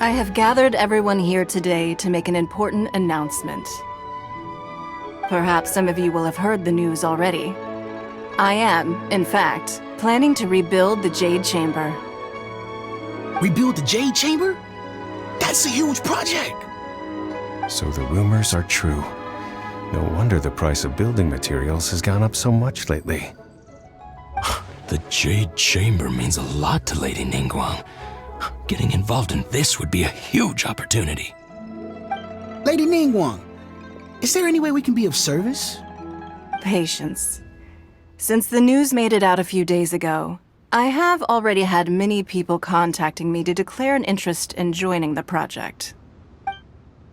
I have gathered everyone here today to make an important announcement. Perhaps some of you will have heard the news already. I am, in fact, planning to rebuild the Jade Chamber. Rebuild the Jade Chamber? That's a huge project! So the rumors are true. No wonder the price of building materials has gone up so much lately. The Jade Chamber means a lot to Lady Ningguang. Getting involved in this would be a huge opportunity. Lady Ningguang, is there any way we can be of service? Patience. Since the news made it out a few days ago, I have already had many people contacting me to declare an interest in joining the project.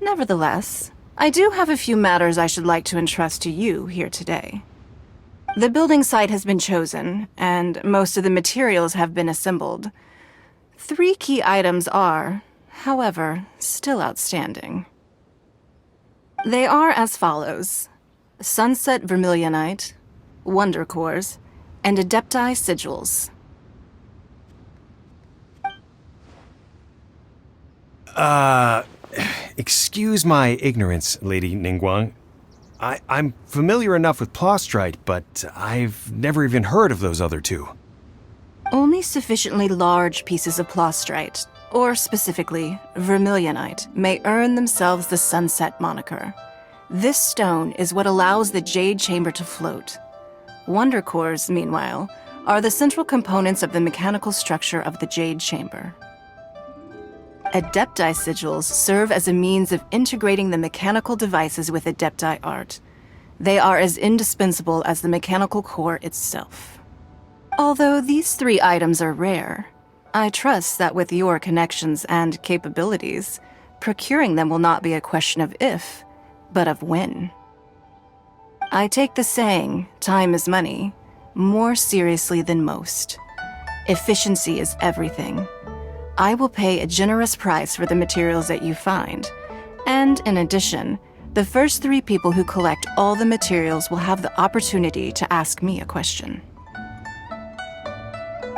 Nevertheless, I do have a few matters I should like to entrust to you here today. The building site has been chosen, and most of the materials have been assembled. 3 key items are, however, still outstanding. They are as follows: Sunset Vermilionite, Wonder Cores, and Adepti Sigils. Excuse my ignorance, Lady Ningguang. I'm familiar enough with Plostrite, but I've never even heard of those other two. Only sufficiently large pieces of Plostrite, or specifically Vermilionite, may earn themselves the Sunset moniker. This stone is what allows the Jade Chamber to float. Wonder Cores, meanwhile, are the central components of the mechanical structure of the Jade Chamber. Adepti Sigils serve as a means of integrating the mechanical devices with Adepti art. They are as indispensable as the mechanical core itself. Although these 3 items are rare, I trust that with your connections and capabilities, procuring them will not be a question of if, but of when. I take the saying, time is money, more seriously than most. Efficiency is everything. I will pay a generous price for the materials that you find, and in addition, the first 3 people who collect all the materials will have the opportunity to ask me a question.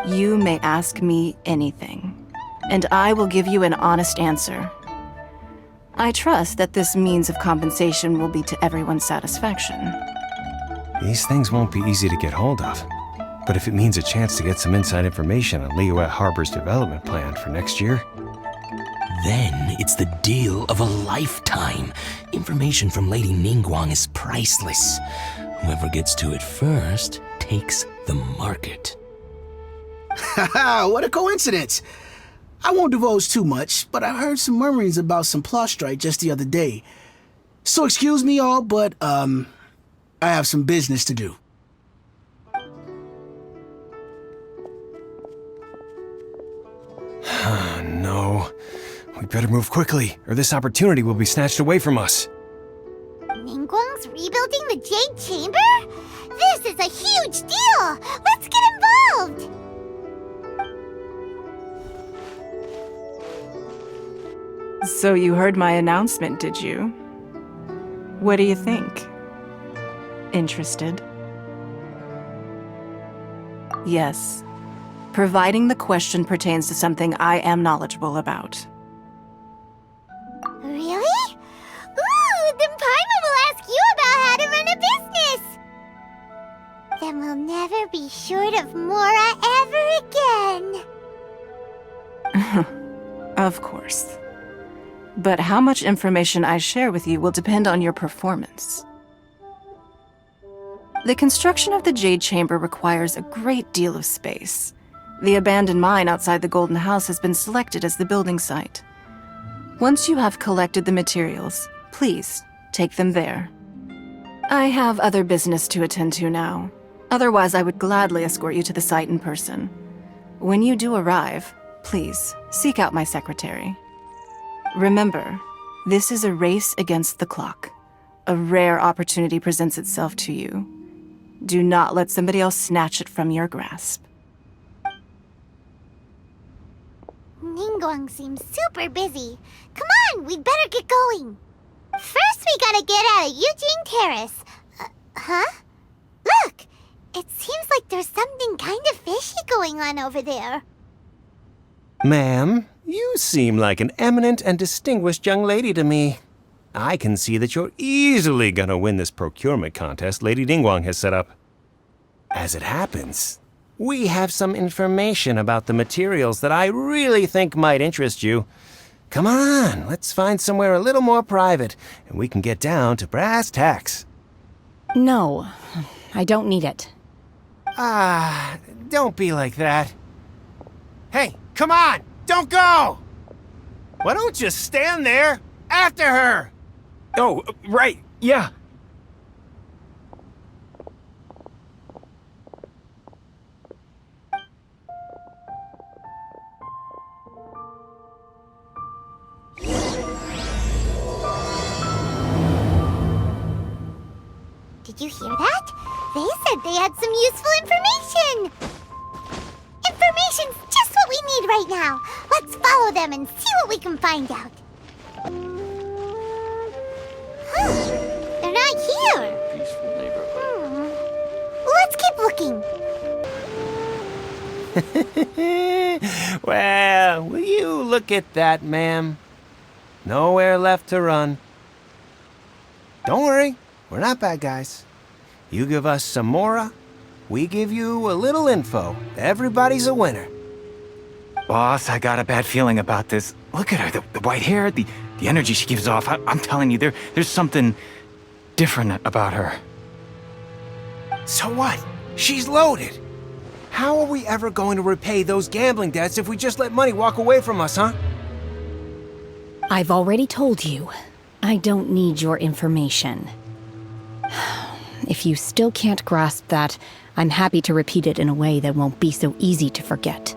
You may ask me anything, and I will give you an honest answer. I trust that this means of compensation will be to everyone's satisfaction. These things won't be easy to get hold of. But if it means a chance to get some inside information on Liyuet Harbor's development plan for next year... Then it's the deal of a lifetime. Information from Lady Ningguang is priceless. Whoever gets to it first takes the market. Haha, what a coincidence! I won't divulge too much, but I heard some murmurings about some Plostrite just the other day. So excuse me all, but, I have some business to do. No. We better move quickly, or this opportunity will be snatched away from us. Ningguang's rebuilding the Jade Chamber? This is a huge deal! Let's get involved! So you heard my announcement, did you? What do you think? Interested? Yes. Providing the question pertains to something I am knowledgeable about. Really? Ooh, then Paimon will ask you about how to run a business! Then we'll never be short of Mora ever again. Of course. But how much information I share with you will depend on your performance. The construction of the Jade Chamber requires a great deal of space. The abandoned mine outside the Golden House has been selected as the building site. Once you have collected the materials, please take them there. I have other business to attend to now. Otherwise, I would gladly escort you to the site in person. When you do arrive, please seek out my secretary. Remember, this is a race against the clock. A rare opportunity presents itself to you. Do not let somebody else snatch it from your grasp. Ningguang seems super busy. Come on, we'd better get going. First, we gotta get out of Eugene Terrace. Huh? Look! It seems like there's something kind of fishy going on over there. Ma'am, you seem like an eminent and distinguished young lady to me. I can see that you're easily gonna win this procurement contest Lady Ningguang has set up. As it happens, we have some information about the materials that I really think might interest you. Come on, let's find somewhere a little more private, and we can get down to brass tacks. No, I don't need it. Don't be like that. Hey, come on! Don't go! Why don't you stand there after her? Oh, right, yeah. Did you hear that? They said they had some useful information! Information's just what we need right now. Let's follow them and see what we can find out. Huh. They're not here. Peaceful neighborhood. Let's keep looking. Well, will you look at that, ma'am? Nowhere left to run. Don't worry, we're not bad guys. You give us some mora, we give you a little info. Everybody's a winner. Boss, I got a bad feeling about this. Look at her, the white hair, the energy she gives off. I'm telling you, there's something different about her. So what? She's loaded. How are we ever going to repay those gambling debts if we just let money walk away from us, huh? I've already told you, I don't need your information. If you still can't grasp that, I'm happy to repeat it in a way that won't be so easy to forget.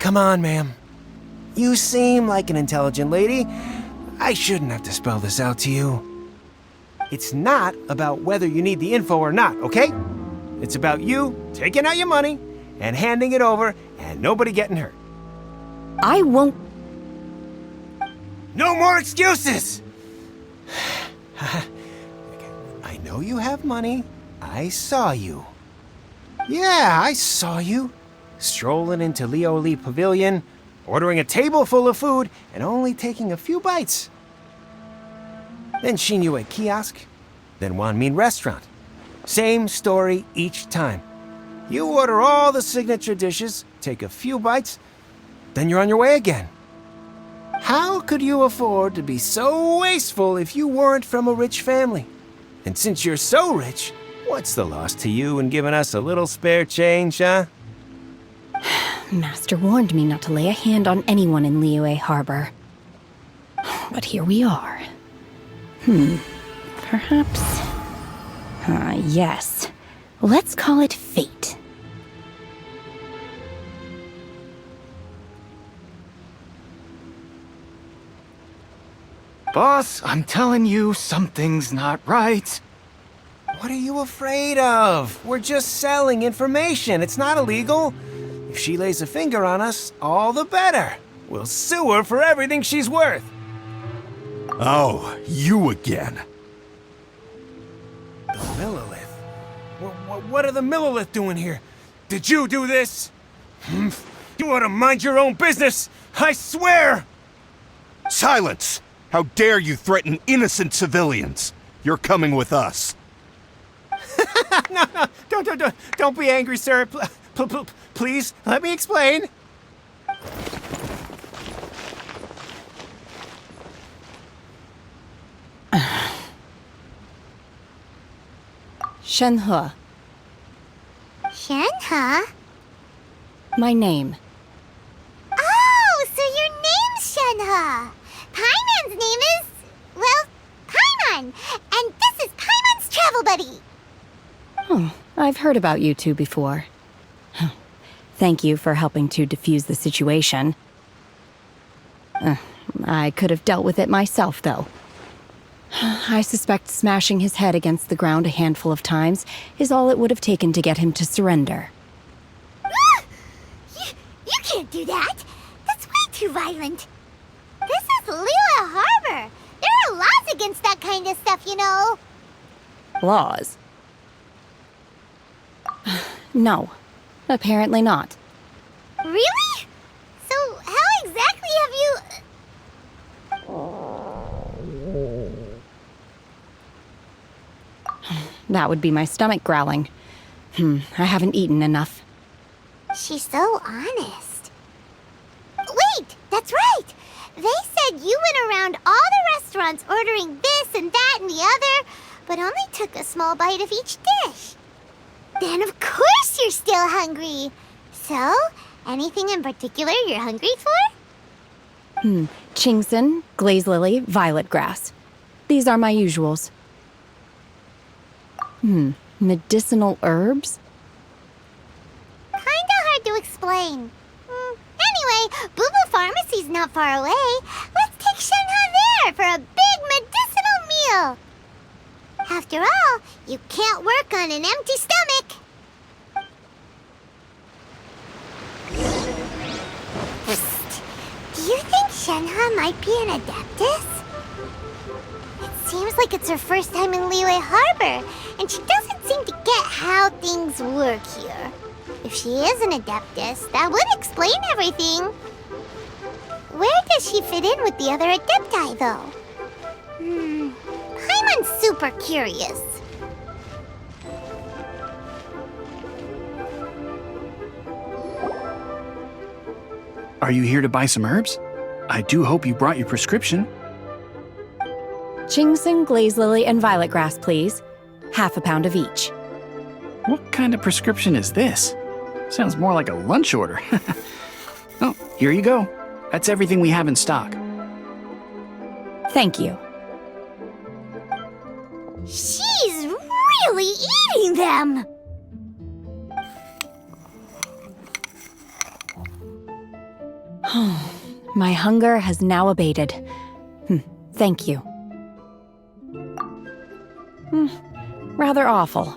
Come on, ma'am. You seem like an intelligent lady. I shouldn't have to spell this out to you. It's not about whether you need the info or not, okay? It's about you taking out your money and handing it over and nobody getting hurt. I won't. No more excuses! I know you have money. I saw you. Yeah, I saw you. Strolling into Leo Lee Pavilion, ordering a table full of food, and only taking a few bites. Then Shinyue Kiosk, then Wanmin Restaurant. Same story each time. You order all the signature dishes, take a few bites, then you're on your way again. How could you afford to be so wasteful if you weren't from a rich family? And since you're so rich, what's the loss to you in giving us a little spare change, huh? Master warned me not to lay a hand on anyone in Liyue Harbor. But here we are. Perhaps... yes. Let's call it fate. Boss, I'm telling you, something's not right. What are you afraid of? We're just selling information. It's not illegal. If she lays a finger on us, all the better. We'll sue her for everything she's worth. Oh, you again. The Millilith? What are the Millilith doing here? Did you do this? You ought to mind your own business! I swear! Silence! How dare you threaten innocent civilians? You're coming with us. No, don't be angry, sir. Please, let me explain. Shenhe, Shenhe? my name. Oh, so your name's Shenhe. Paimon's name is, well, Paimon. And this is Paimon's travel buddy. I've heard about you two before. Thank you for helping to defuse the situation. I could have dealt with it myself, though. I suspect smashing his head against the ground a handful of times is all it would have taken to get him to surrender. You can't do that. That's way too violent. This is Liyue Harbor. There are laws against that kind of stuff, you know. Laws? No, apparently not. Really? So, how exactly have you... That would be my stomach growling. I haven't eaten enough. She's so honest. Wait, that's right! They said you went around all the restaurants ordering this and that and the other, but only took a small bite of each dish. Then of course you're still hungry. So, anything in particular you're hungry for? Chingson, glaze lily, violet grass. These are my usuals. Medicinal herbs? Kinda hard to explain. Anyway, Boo Pharmacy's not far away. Let's take Shenhe there for a big medicinal meal. After all, you can't work on an empty stomach. Psst. Do you think Shenhe might be an Adeptus? It seems like it's her first time in Liyue Harbor, and she doesn't seem to get how things work here. If she is an Adeptus, that would explain everything. Where does she fit in with the other Adepti, though? Paimon's super curious. Are you here to buy some herbs? I do hope you brought your prescription. Chingson, glaze lily, and violet grass, please. Half a pound of each. What kind of prescription is this? Sounds more like a lunch order. Oh, here you go. That's everything we have in stock. Thank you. She's really eating them! My hunger has now abated. Thank you. Rather awful.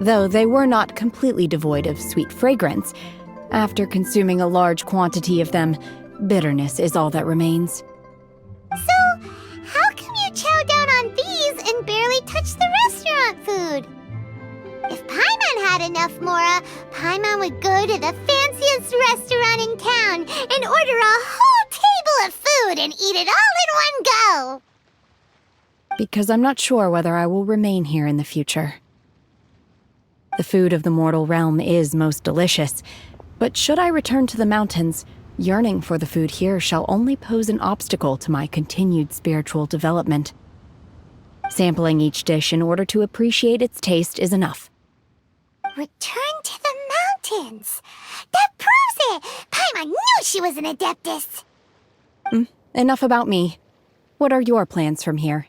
Though they were not completely devoid of sweet fragrance, after consuming a large quantity of them, bitterness is all that remains. So, how come you chow down on these and barely touch the restaurant food? If Paimon had enough Mora, Paimon would go to the fanciest restaurant in town and order a whole table of food and eat it all in one go. Because I'm not sure whether I will remain here in the future. The food of the mortal realm is most delicious, but should I return to the mountains, yearning for the food here shall only pose an obstacle to my continued spiritual development. Sampling each dish in order to appreciate its taste is enough. Return to the mountains. That proves it! Paimon knew she was an Adeptus. Enough about me. What are your plans from here?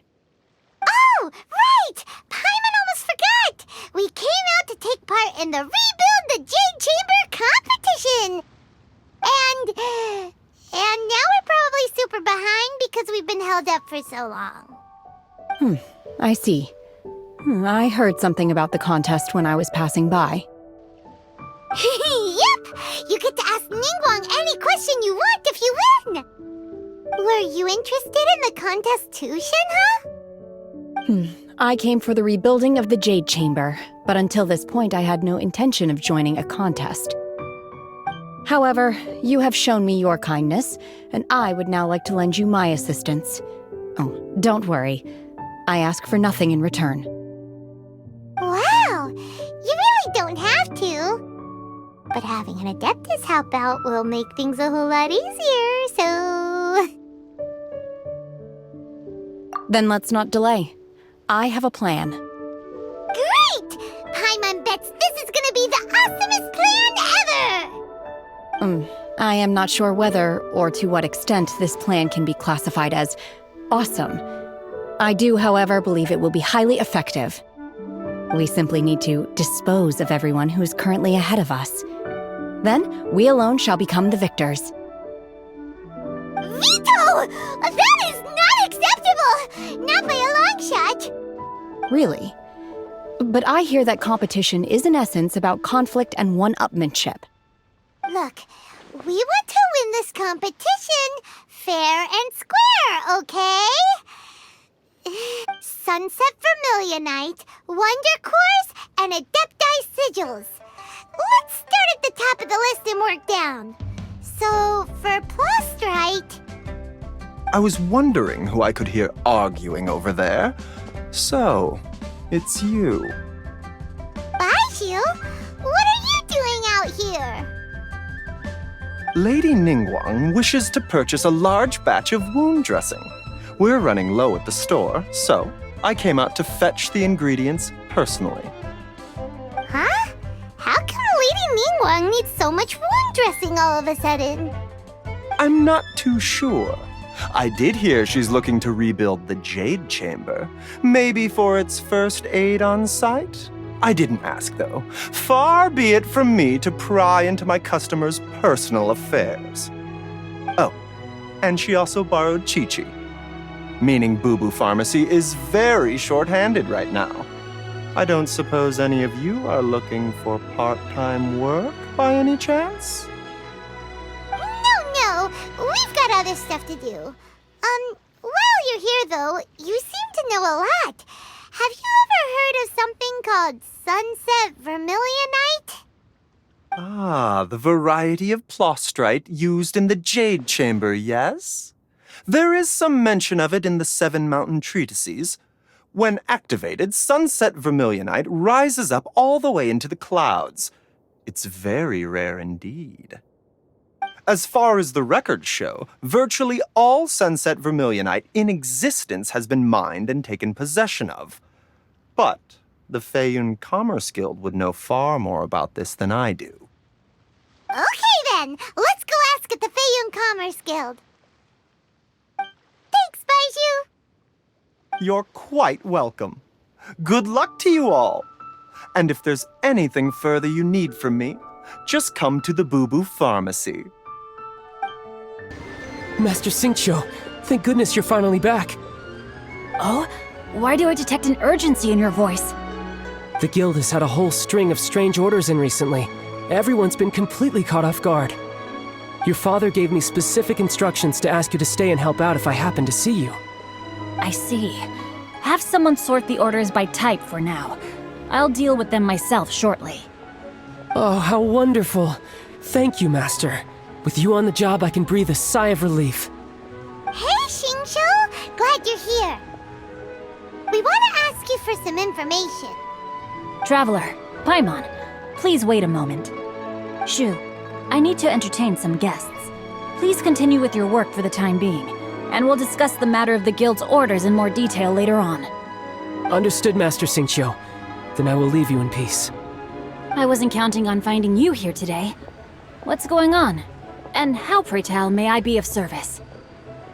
Oh, right! Paimon almost forgot! We came out to take part in the Rebuild the Jade Chamber competition! And now we're probably super behind because we've been held up for so long. I see. I heard something about the contest when I was passing by. Yep! You get to ask Ningguang any question you want if you win! Were you interested in the contest too, Shenhe? I came for the rebuilding of the Jade Chamber, but until this point I had no intention of joining a contest. However, you have shown me your kindness, and I would now like to lend you my assistance. Oh, don't worry. I ask for nothing in return. Wow! You really don't have to. But having an Adeptus help out will make things a whole lot easier, so... Then let's not delay. I have a plan. Great! Paimon bets this is gonna be the awesomest plan ever! I am not sure whether or to what extent this plan can be classified as awesome. I do, however, believe it will be highly effective. We simply need to dispose of everyone who is currently ahead of us. Then, we alone shall become the victors. Veto! That is not acceptable! Not by a long shot! Really? But I hear that competition is in essence about conflict and one-upmanship. Look, we want to win this competition fair and square, okay? Sunset Vermilionite, Wonder Cores, and Adepti Sigils. let's start at the top of the list and work down. So, for Plostrite... I was wondering who I could hear arguing over there. So, it's you. Baiju? What are you doing out here? Lady Ningguang wishes to purchase a large batch of wound dressing. We're running low at the store, so I came out to fetch the ingredients personally. Huh? How come Lady Ningguang needs so much wound dressing all of a sudden? I'm not too sure. I did hear she's looking to rebuild the Jade Chamber. Maybe for its first aid on site? I didn't ask, though. Far be it from me to pry into my customers' personal affairs. Oh, and she also borrowed Chi-Chi. Meaning Boo Boo Pharmacy is very short-handed right now. I don't suppose any of you are looking for part-time work by any chance? No, we've got other stuff to do. While you're here though, you seem to know a lot. Have you ever heard of something called Sunset Vermilionite? Ah, the variety of plostrite used in the Jade Chamber, yes? There is some mention of it in the Seven Mountain Treatises. When activated, Sunset Vermilionite rises up all the way into the clouds. It's very rare indeed. As far as the records show, virtually all Sunset Vermilionite in existence has been mined and taken possession of. But the Feiyun Commerce Guild would know far more about this than I do. Okay then, let's go ask at the Feiyun Commerce Guild. Thanks, Baiju. You're quite welcome. Good luck to you all. And if there's anything further you need from me, just come to the Boo Boo Pharmacy. Master Xingqiu, thank goodness you're finally back. Oh? Why do I detect an urgency in your voice? The guild has had a whole string of strange orders in recently. Everyone's been completely caught off guard. Your father gave me specific instructions to ask you to stay and help out if I happen to see you. I see. Have someone sort the orders by type for now. I'll deal with them myself shortly. Oh, how wonderful. Thank you, Master. With you on the job, I can breathe a sigh of relief. Hey, Xingqiu! Glad you're here. We want to ask you for some information. Traveler, Paimon, please wait a moment. Shu, I need to entertain some guests. Please continue with your work for the time being, and we'll discuss the matter of the guild's orders in more detail later on. Understood, Master Xingqiu. Then I will leave you in peace. I wasn't counting on finding you here today. What's going on? And how, pray tell, may I be of service?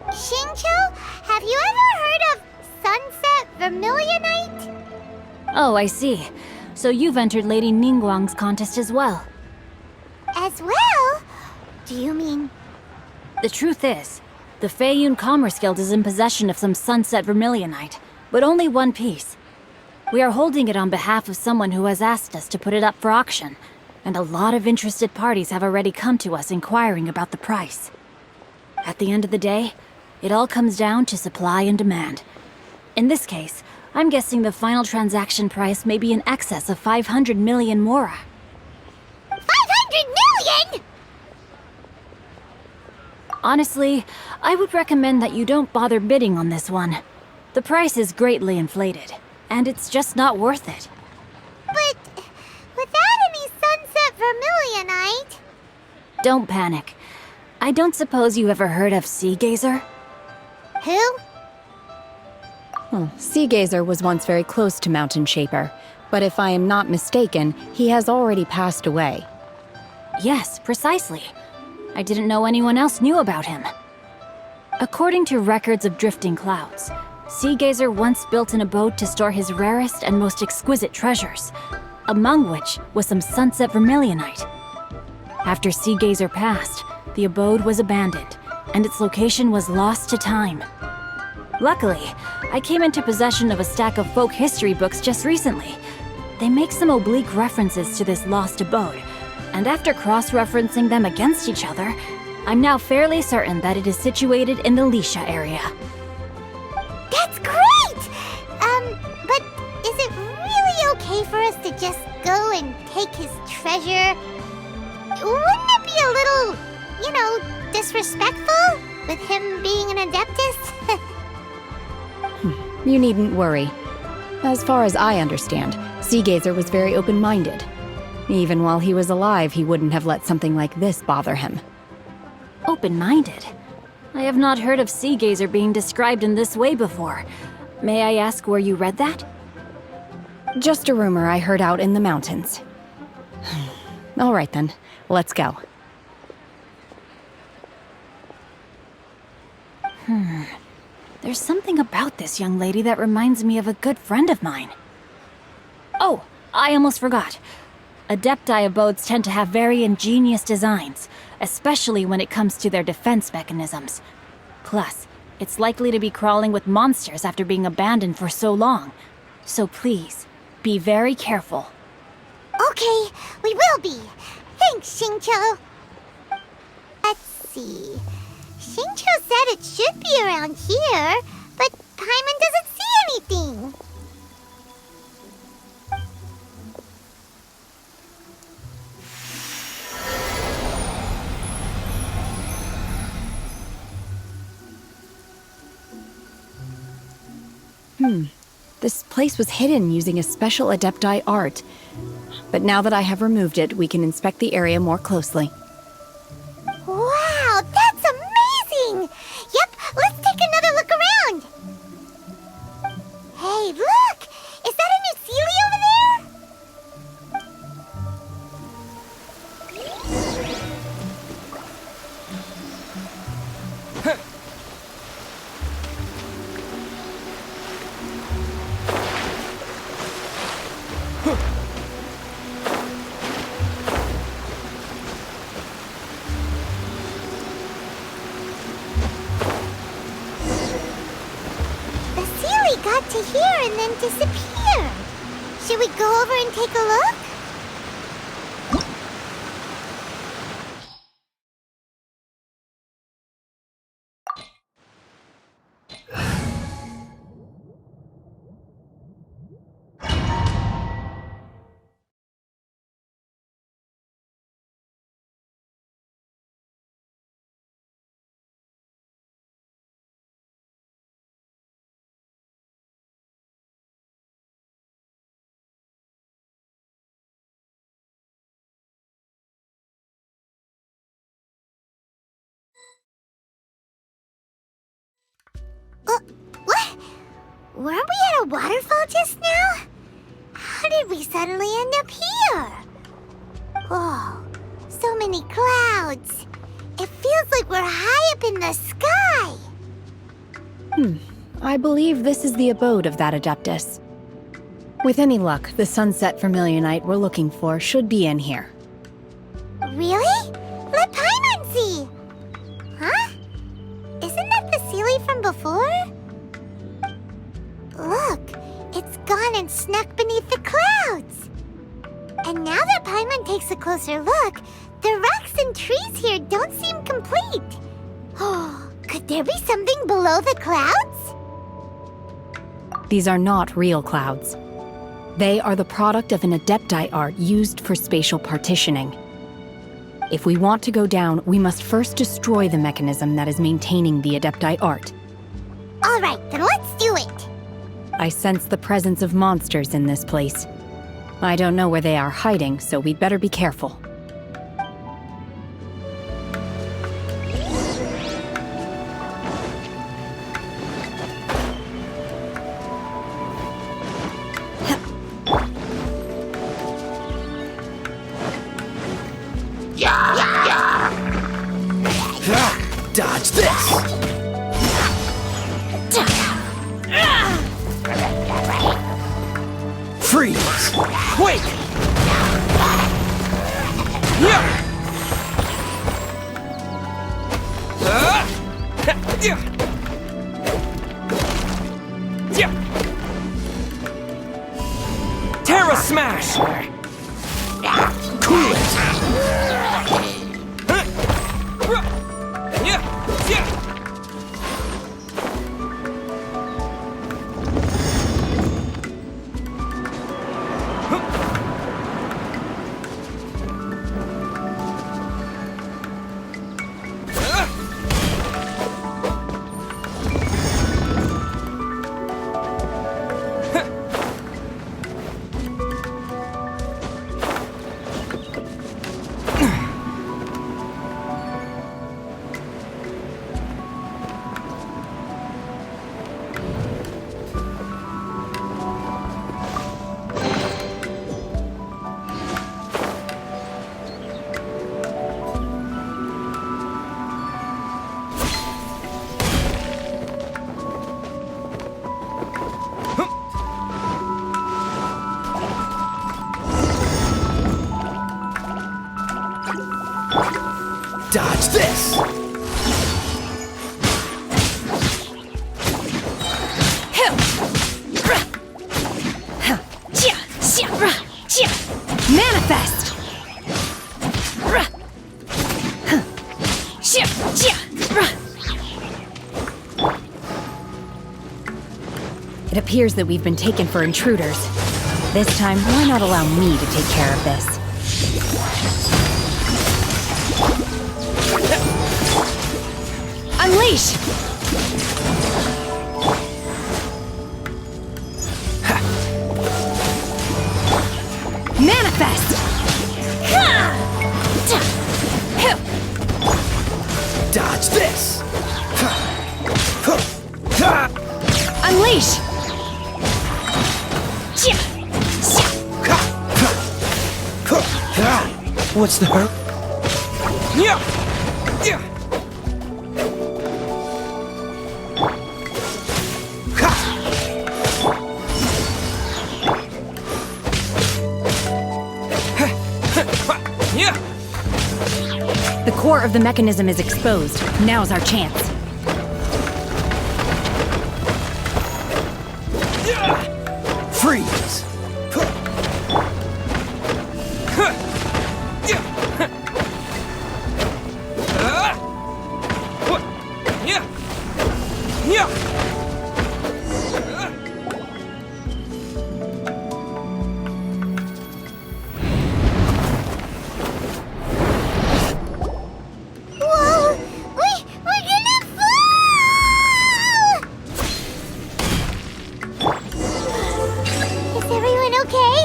Xingqiu, have you ever heard of Sunset Vermilionite? Oh, I see. So you've entered Lady Ningguang's contest as well. As well? Do you mean... The truth is, the Feiyun Commerce Guild is in possession of some Sunset Vermilionite, but only one piece. We are holding it on behalf of someone who has asked us to put it up for auction, and a lot of interested parties have already come to us inquiring about the price. At the end of the day, it all comes down to supply and demand. In this case, I'm guessing the final transaction price may be in excess of 500 million mora. 500 million?! Honestly, I would recommend that you don't bother bidding on this one. The price is greatly inflated, and it's just not worth it. But without any Sunset Vermilionite... Don't panic. I don't suppose you ever heard of Sea Gazer? Who? Sea Gazer was once very close to Mountain Shaper, but if I am not mistaken, he has already passed away. Yes, precisely. I didn't know anyone else knew about him. According to records of drifting clouds, Sea Gazer once built an abode to store his rarest and most exquisite treasures, among which was some Sunset Vermilionite. After Sea Gazer passed, the abode was abandoned, and its location was lost to time. Luckily, I came into possession of a stack of folk history books just recently. They make some oblique references to this lost abode, and after cross-referencing them against each other, I'm now fairly certain that it is situated in the Lisha area. That's great! But is it really okay for us to just go and take his treasure, wouldn't it be a little, disrespectful with him being an Adeptus? You needn't worry. As far as I understand, Seagazer was very open-minded. Even while he was alive, he wouldn't have let something like this bother him. Open-minded? I have not heard of Seagazer being described in this way before. May I ask where you read that? Just a rumor I heard out in the mountains. All right then, let's go. There's something about this young lady that reminds me of a good friend of mine. Oh, I almost forgot. Adepti abodes tend to have very ingenious designs, especially when it comes to their defense mechanisms. Plus, it's likely to be crawling with monsters after being abandoned for so long. So please, be very careful. Okay, we will be. Thanks, Xingqiu. Let's see. Xingqiu said it should be around here, but Paimon doesn't see anything. This place was hidden using a special Adepti art. But now that I have removed it, we can inspect the area more closely. Wow, that's amazing! Yep, let's take another look around. Hey, look! Is that a new Sealy over there? The Sealy got to here and then disappeared. Should we go over and take a look? What? Weren't we at a waterfall just now? How did we suddenly end up here? Oh, so many clouds. It feels like we're high up in the sky. I believe this is the abode of that Adeptus. With any luck, the sunset vermilionite we're looking for should be in here. Really? Let Paimon see. Huh? Isn't that the Sealy from before? Look, it's gone and snuck beneath the clouds. And now that Paimon takes a closer look, the rocks and trees here don't seem complete. Oh, could there be something below the clouds? These are not real clouds. They are the product of an Adepti art used for spatial partitioning. If we want to go down, we must first destroy the mechanism that is maintaining the Adepti art. All right, then let's do it. I sense the presence of monsters in this place. I don't know where they are hiding, so we'd better be careful. Dodge this! Freeze! Wait! Terra Smash! Cool it! this! Manifest! It appears that we've been taken for intruders. This time, why not allow me to take care of this? Unleash! Manifest! Dodge this! Unleash! What's the hurt? The core of the mechanism is exposed. Now's our chance. Freeze! Whoa! We're gonna fall! Is everyone okay?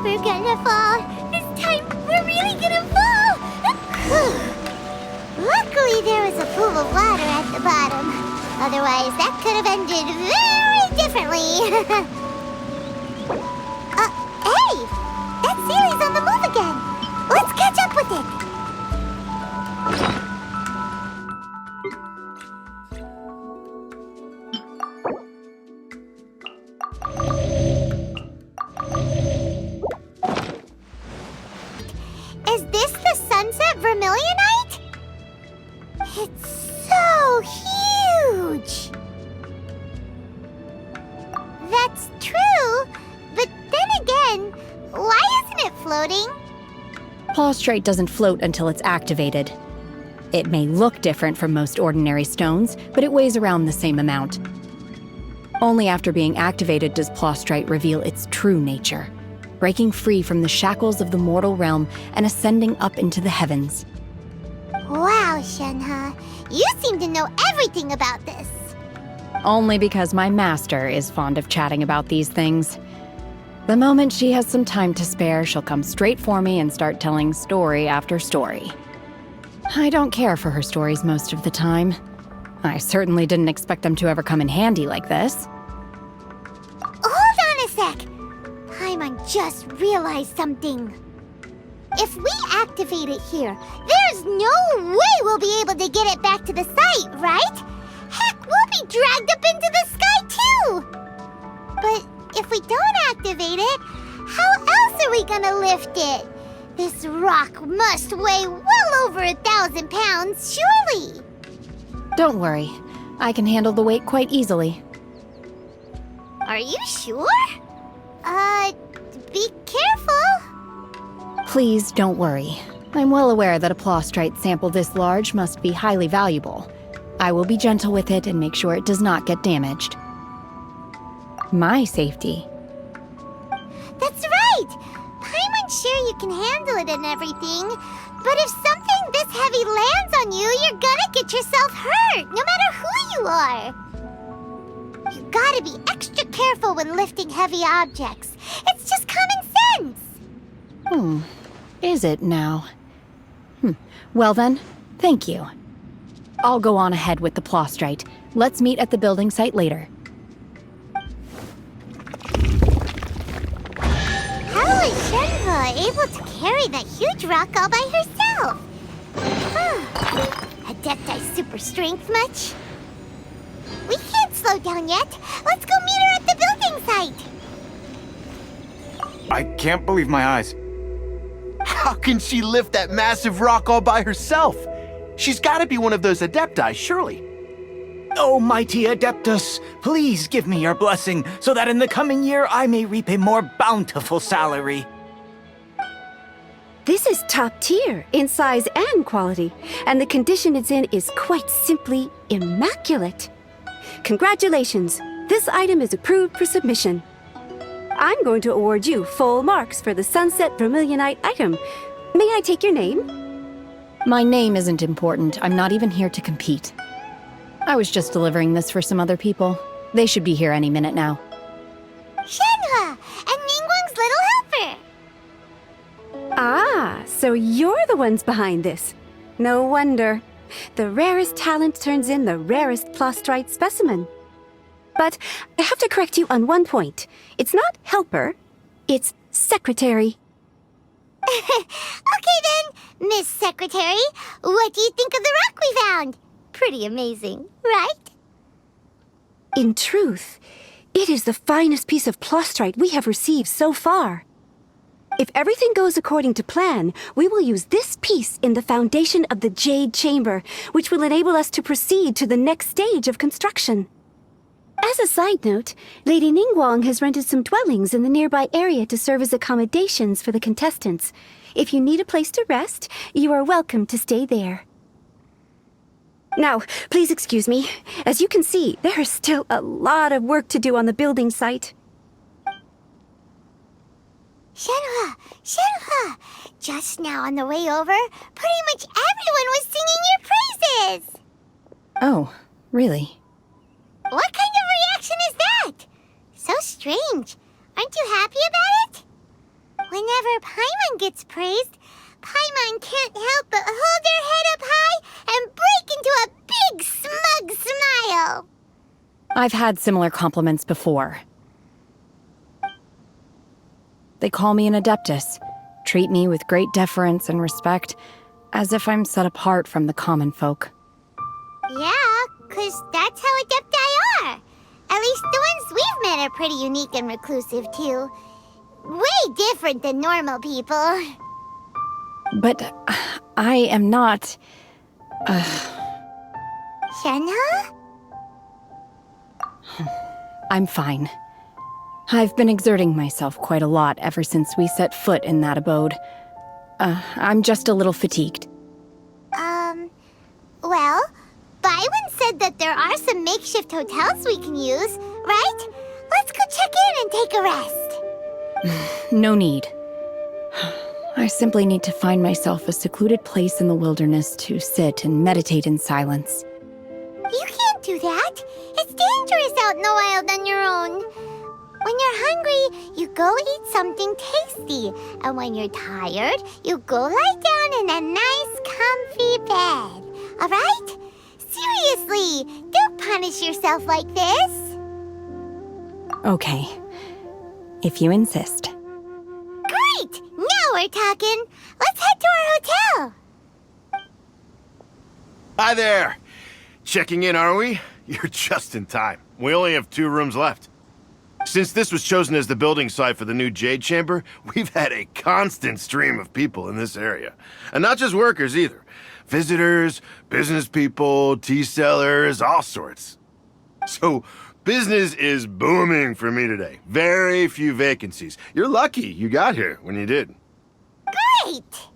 We're gonna fall. This time, we're really gonna fall. Luckily, there was a pool of water at the bottom. Otherwise, that could have ended very differently. Hey! That Sealy's on the move again. Let's catch up with it. Is this the Sunset Vermilionite? It's so huge! That's true, but then again, why isn't it floating? Plaustrite doesn't float until it's activated. It may look different from most ordinary stones, but it weighs around the same amount. Only after being activated does Plaustrite reveal its true nature, breaking free from the shackles of the mortal realm and ascending up into the heavens. Wow, Shenhe, you seem to know everything about this. Only because my master is fond of chatting about these things. The moment she has some time to spare, she'll come straight for me and start telling story after story. I don't care for her stories most of the time. I certainly didn't expect them to ever come in handy like this. Hold on a sec. Paimon just realized something. If we activate it here, there's no way we'll be able to get it back to the site, right? Heck, we'll be dragged up into the sky too! But if we don't activate it, how else are we gonna lift it? This rock must weigh well over 1,000 pounds, surely! Don't worry. I can handle the weight quite easily. Are you sure? Be careful. Please don't worry. I'm well aware that a plaustrite sample this large must be highly valuable. I will be gentle with it and make sure it does not get damaged. My safety. That's right! Paimon's sure you can handle it and everything, but if something this heavy lands on you, you're gonna get yourself hurt, no matter who you are. You gotta be extra careful when lifting heavy objects. It's just common sense. Is it now? Well then, thank you. I'll go on ahead with the Plostrite. Let's meet at the building site later. How is Shenhua able to carry that huge rock all by herself? Adepti super strength much? We can't slow down yet. Let's go meet her at the building site. I can't believe my eyes. How can she lift that massive rock all by herself? She's gotta be one of those Adepti, surely. Oh, mighty Adeptus, please give me your blessing so that in the coming year I may reap a more bountiful salary. This is top tier in size and quality, and the condition it's in is quite simply immaculate. Congratulations, this item is approved for submission. I'm going to award you full marks for the Sunset Vermilionite item. May I take your name? My name isn't important. I'm not even here to compete. I was just delivering this for some other people. They should be here any minute now. Shenhua and Ningguang's little helper. Ah, so you're the ones behind this. No wonder. The rarest talent turns in the rarest Plostrite specimen. But I have to correct you on one point. It's not helper, it's secretary. Okay then, Miss Secretary, what do you think of the rock we found? Pretty amazing, right? In truth, it is the finest piece of Plostrite we have received so far. If everything goes according to plan, we will use this piece in the foundation of the Jade Chamber, which will enable us to proceed to the next stage of construction. As a side note, Lady Ningguang has rented some dwellings in the nearby area to serve as accommodations for the contestants. If you need a place to rest, you are welcome to stay there. Now, please excuse me. As you can see, there is still a lot of work to do on the building site. Shenhua! Shenhua! Just now on the way over, pretty much everyone was singing your praises! Oh, really? What kind of reaction is that? So strange. Aren't you happy about it? Whenever Paimon gets praised, Paimon can't help but hold their head up high and break into a big smug smile. I've had similar compliments before. They call me an Adeptus, treat me with great deference and respect, as if I'm set apart from the common folk. Yeah, 'cause that's how Adepti are. At least the ones we've met are pretty unique and reclusive, too. Way different than normal people. But I am not... Shenhua? I'm fine. I've been exerting myself quite a lot ever since we set foot in that abode. I'm just a little fatigued. Well, Byron said that there are some makeshift hotels we can use, right? Let's go check in and take a rest. No need. I simply need to find myself a secluded place in the wilderness to sit and meditate in silence. You can't do that. It's dangerous out in the wild on your own. When you're hungry, you go eat something tasty. And when you're tired, you go lie down in a nice, comfy bed. All right? Seriously, don't punish yourself like this. Okay. If you insist. Great! Now we're talking. Let's head to our hotel. Hi there! Checking in, are we? You're just in time. We only have 2 rooms left. Since this was chosen as the building site for the new Jade Chamber, we've had a constant stream of people in this area. And not just workers either. Visitors, business people, tea sellers, all sorts. So, business is booming for me today. Very few vacancies. You're lucky you got here when you did. Great!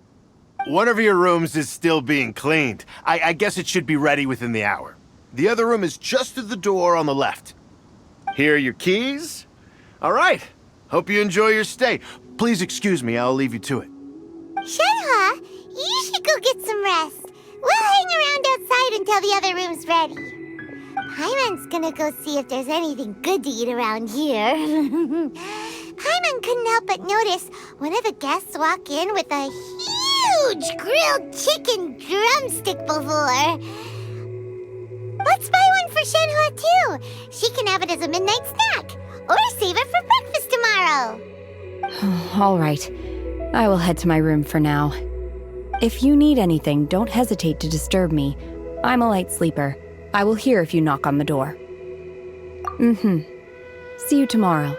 One of your rooms is still being cleaned. I guess it should be ready within the hour. The other room is just through the door on the left. Here are your keys. All right. Hope you enjoy your stay. Please excuse me, I'll leave you to it. Shenhua, you should go get some rest. We'll hang around outside until the other room's ready. Paimon's gonna go see if there's anything good to eat around here. Paimon couldn't help but notice one of the guests walk in with a huge grilled chicken drumstick before. for Shenhua too. She can have it as a midnight snack. Or save it for breakfast tomorrow. All right. I will head to my room for now. If you need anything, don't hesitate to disturb me. I'm a light sleeper. I will hear if you knock on the door. See you tomorrow.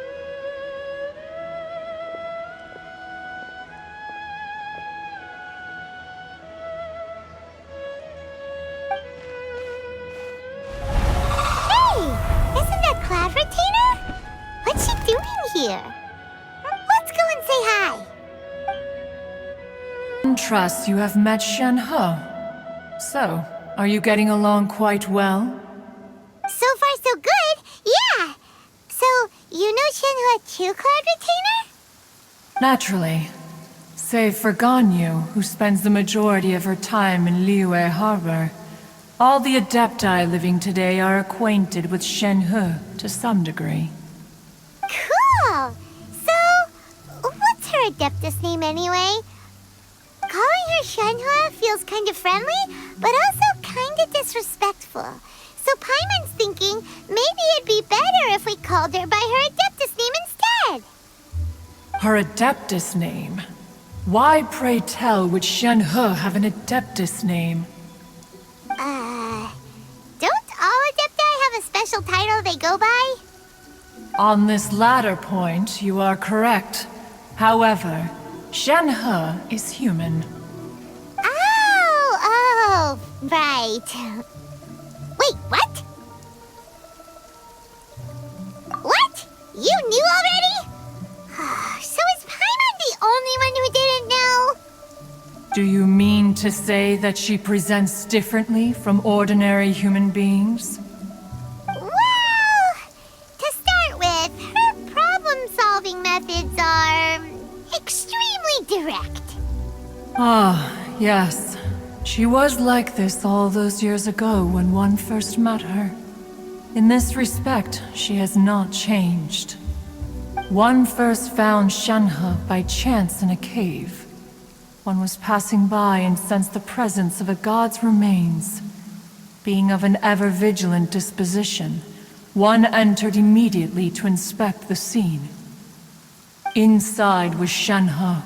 Trust you have met Shenhe. So, are you getting along quite well? So far, so good. Yeah. So, you know Shenhe too, Cloud Retainer? Naturally. Save for Ganyu, who spends the majority of her time in Liyue Harbor. All the Adepti living today are acquainted with Shenhe to some degree. Cool! So, what's her Adeptus name anyway? Calling her Shenhua feels kind of friendly, but also kind of disrespectful. So Paimon's thinking maybe it'd be better if we called her by her Adeptus name instead. Her Adeptus name? Why, pray tell, would Shenhe have an Adeptus name? Don't all Adepti have a special title they go by? On this latter point, you are correct. However, Shenhe is human. Oh, right. Wait, what? What? You knew already? So is Paimon the only one who didn't know? Do you mean to say that she presents differently from ordinary human beings? Well, to start with, her problem-solving methods are extremely direct. Ah, yes. She was like this all those years ago when one first met her. In this respect, she has not changed. One first found Shenhe by chance in a cave. One was passing by and sensed the presence of a god's remains. Being of an ever-vigilant disposition, one entered immediately to inspect the scene. Inside was Shenhe,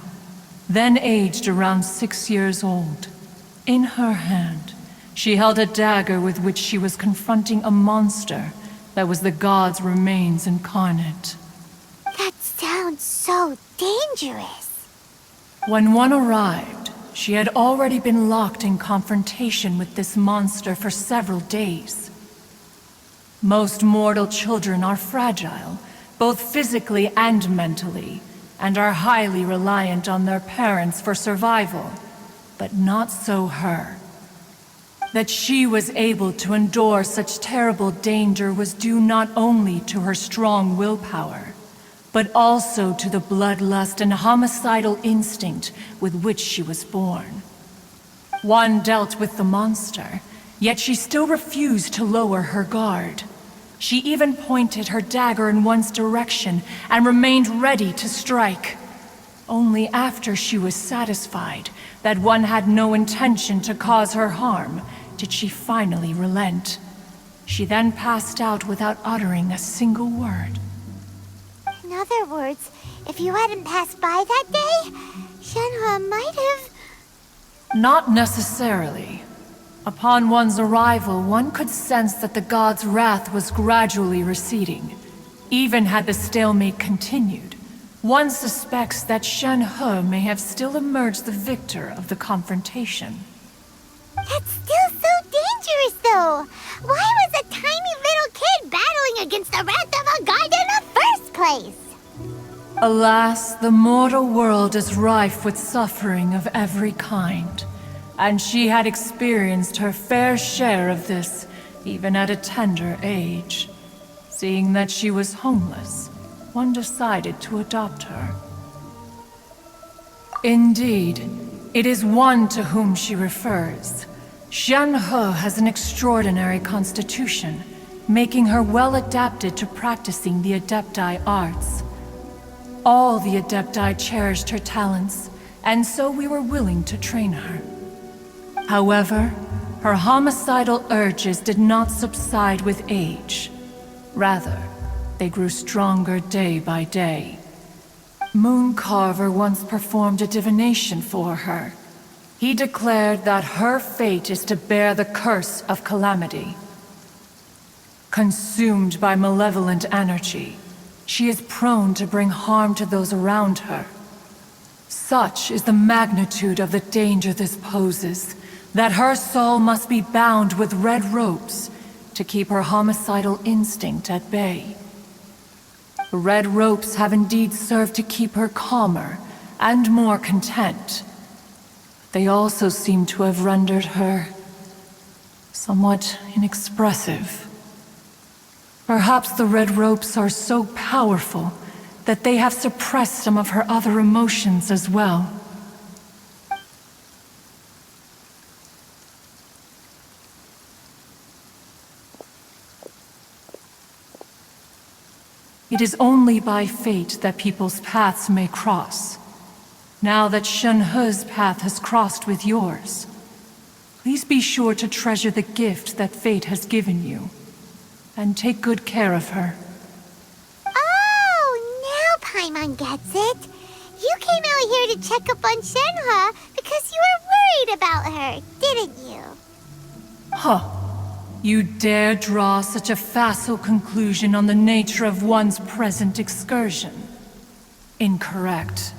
then aged around 6 years old. In her hand, she held a dagger with which she was confronting a monster that was the god's remains incarnate. That sounds so dangerous. When one arrived, she had already been locked in confrontation with this monster for several days. Most mortal children are fragile, both physically and mentally, and are highly reliant on their parents for survival. But not so her. That she was able to endure such terrible danger was due not only to her strong willpower, but also to the bloodlust and homicidal instinct with which she was born. One dealt with the monster, yet she still refused to lower her guard. She even pointed her dagger in one's direction and remained ready to strike. Only after she was satisfied that one had no intention to cause her harm did she finally relent. She then passed out without uttering a single word. In other words, if you hadn't passed by that day, Shenhe might have... Not necessarily. Upon one's arrival, one could sense that the god's wrath was gradually receding. Even had the stalemate continued, one suspects that Shenhe may have still emerged the victor of the confrontation. That's still so dangerous, though. Why was a tiny little kid battling against the wrath of a god in the first place? Alas, the mortal world is rife with suffering of every kind, and she had experienced her fair share of this, even at a tender age. Seeing that she was homeless, one decided to adopt her. Indeed, it is one to whom she refers. Shenhe has an extraordinary constitution, making her well adapted to practicing the Adepti arts. All the Adepti cherished her talents, and so we were willing to train her. However, her homicidal urges did not subside with age. Rather, they grew stronger day by day. Mooncarver once performed a divination for her. He declared that her fate is to bear the curse of calamity. Consumed by malevolent energy, she is prone to bring harm to those around her. Such is the magnitude of the danger this poses, that her soul must be bound with red ropes to keep her homicidal instinct at bay. The red ropes have indeed served to keep her calmer and more content. They also seem to have rendered her somewhat inexpressive. Perhaps the red ropes are so powerful that they have suppressed some of her other emotions as well. It is only by fate that people's paths may cross. Now that Shenhe's path has crossed with yours, please be sure to treasure the gift that fate has given you, and take good care of her. Oh, now Paimon gets it. You came out here to check up on Shenhe because you were worried about her, didn't you? Huh. You dare draw such a facile conclusion on the nature of one's present excursion? Incorrect.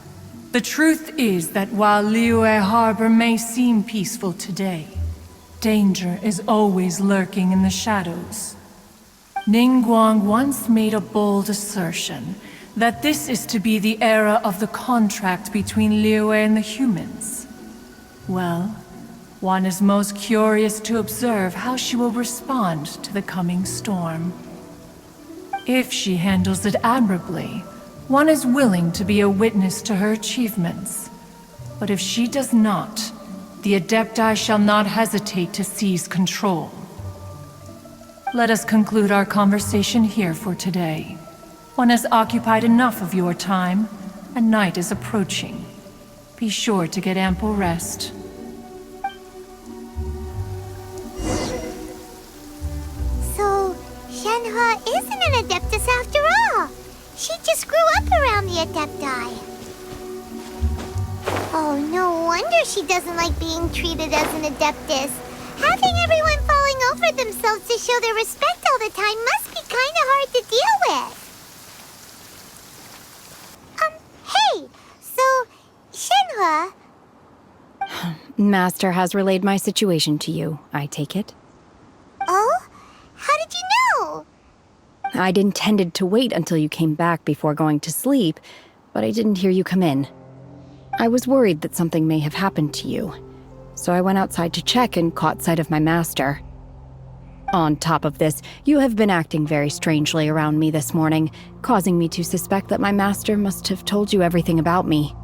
The truth is that while Liyue Harbor may seem peaceful today, danger is always lurking in the shadows. Ningguang once made a bold assertion that this is to be the era of the contract between Liyue and the humans. Well, one is most curious to observe how she will respond to the coming storm. If she handles it admirably, one is willing to be a witness to her achievements. But if she does not, the Adepti shall not hesitate to seize control. Let us conclude our conversation here for today. One has occupied enough of your time, and night is approaching. Be sure to get ample rest. So, Shenhe isn't an Adeptus after all. She just grew up around the Adepti. Oh, no wonder she doesn't like being treated as an Adeptus. Having everyone falling over themselves to show their respect all the time must be kind of hard to deal with. Hey, so, Shenhe... Master has relayed my situation to you, I take it. Oh? How did you know? I'd intended to wait until you came back before going to sleep, but I didn't hear you come in. I was worried that something may have happened to you, so I went outside to check and caught sight of my master. On top of this, you have been acting very strangely around me this morning, causing me to suspect that my master must have told you everything about me.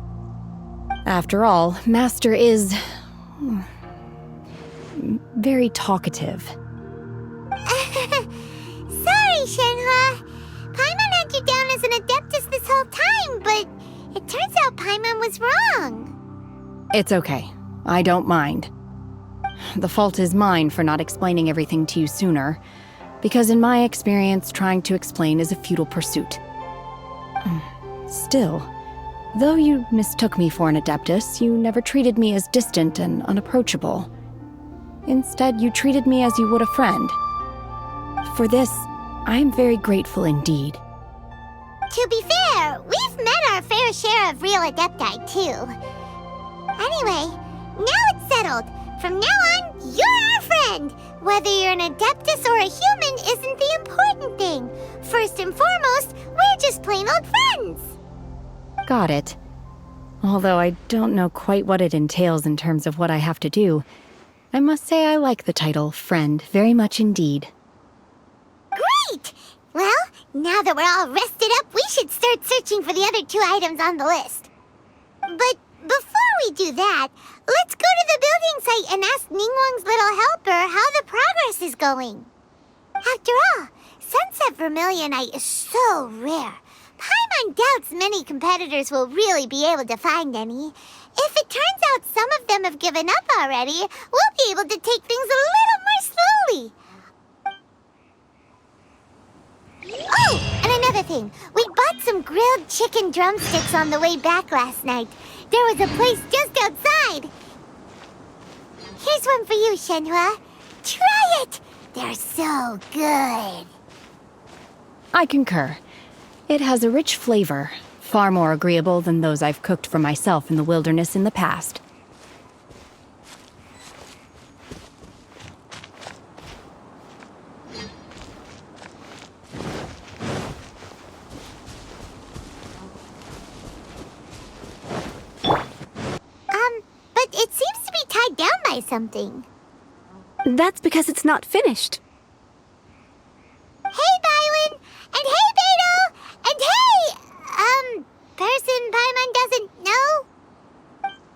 After all, Master is... very talkative. Sorry, Shenhe. Paimon had you down as an Adeptus this whole time, but it turns out Paimon was wrong. It's okay. I don't mind. The fault is mine for not explaining everything to you sooner, because in my experience, trying to explain is a futile pursuit. Still, though you mistook me for an Adeptus, you never treated me as distant and unapproachable. Instead, you treated me as you would a friend. For this, I am very grateful indeed. To be fair, we've met our fair share of real Adepti, too. Anyway, now it's settled. From now on, you're our friend. Whether you're an Adeptus or a human isn't the important thing. First and foremost, we're just plain old friends. Got it. Although I don't know quite what it entails in terms of what I have to do, I must say I like the title friend very much indeed. Great! Well, now that we're all rested up, we should start searching for the other 2 items on the list. But before we do that, let's go to the building site and ask Ningguang's little helper how the progress is going. After all, Sunset Vermilionite is so rare. Paimon doubts many competitors will really be able to find any. If it turns out some of them have given up already, we'll be able to take things a little more slowly. Oh, and another thing. We bought some grilled chicken drumsticks on the way back last night. There was a place just outside. Here's one for you, Shenhua. Try it! They're so good. I concur. It has a rich flavor, far more agreeable than those I've cooked for myself in the wilderness in the past. But it seems to be tied down by something. That's because it's not finished. Hey, Bywin! And hey, Beto! And hey, person Paimon doesn't know?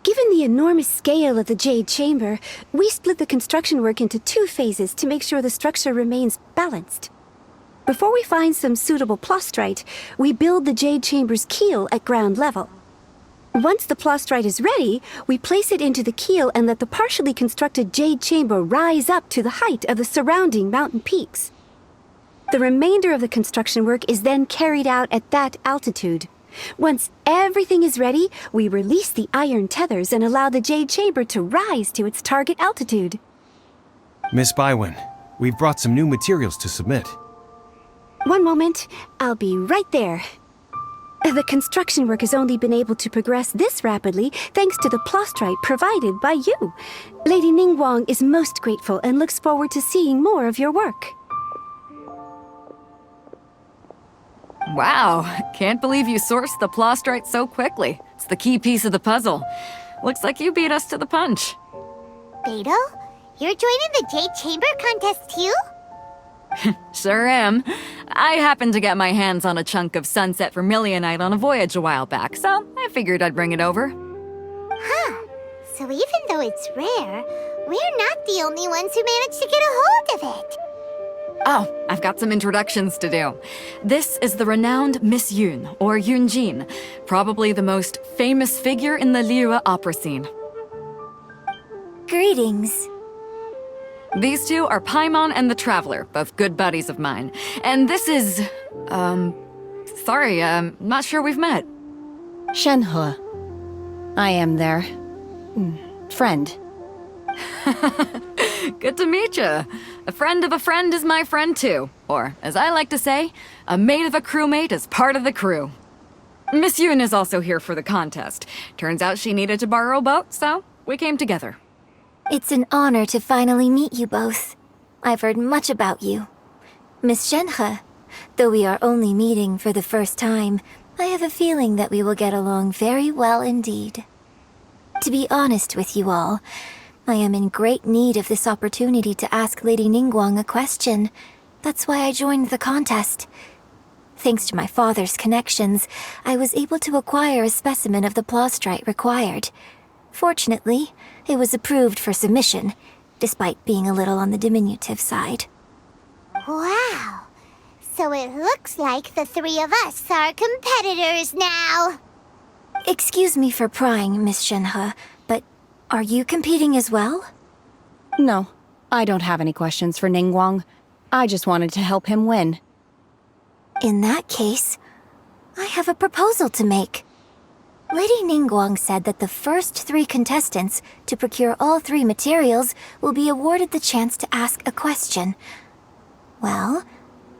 Given the enormous scale of the Jade Chamber, we split the construction work into 2 phases to make sure the structure remains balanced. Before we find some suitable plastrite, we build the Jade Chamber's keel at ground level. Once the plastrite is ready, we place it into the keel and let the partially constructed Jade Chamber rise up to the height of the surrounding mountain peaks. The remainder of the construction work is then carried out at that altitude. Once everything is ready, we release the iron tethers and allow the Jade Chamber to rise to its target altitude. Miss Bywin, we've brought some new materials to submit. One moment, I'll be right there. The construction work has only been able to progress this rapidly thanks to the plastrite provided by you. Lady Ningguang is most grateful and looks forward to seeing more of your work. Wow, can't believe you sourced the plastrite so quickly. It's the key piece of the puzzle. Looks like you beat us to the punch. Beto, you're joining the Jade Chamber contest too? Sure am. I happened to get my hands on a chunk of sunset vermilionite on a voyage a while back, so I figured I'd bring it over. Huh. So even though it's rare, we're not the only ones who managed to get a hold of it. Oh, I've got some introductions to do. This is the renowned Miss Yun, or Yunjin, probably the most famous figure in the Liyue opera scene. Greetings. These two are Paimon and the Traveler, both good buddies of mine. And this is... sorry, not sure we've met. Shenhua. I am their... friend. Good to meet you. A friend of a friend is my friend too. Or, as I like to say, a mate of a crewmate is part of the crew. Miss Yun is also here for the contest. Turns out she needed to borrow a boat, so we came together. It's an honor to finally meet you both. I've heard much about you. Miss Shenhe, though we are only meeting for the first time, I have a feeling that we will get along very well indeed. To be honest with you all, I am in great need of this opportunity to ask Lady Ningguang a question. That's why I joined the contest. Thanks to my father's connections, I was able to acquire a specimen of the plastrite required. Fortunately, it was approved for submission, despite being a little on the diminutive side. Wow! So it looks like the 3 of us are competitors now! Excuse me for prying, Miss Shenhe, but are you competing as well? No, I don't have any questions for Ningguang. I just wanted to help him win. In that case, I have a proposal to make. Lady Ningguang said that the first 3 contestants to procure all 3 materials will be awarded the chance to ask a question. Well,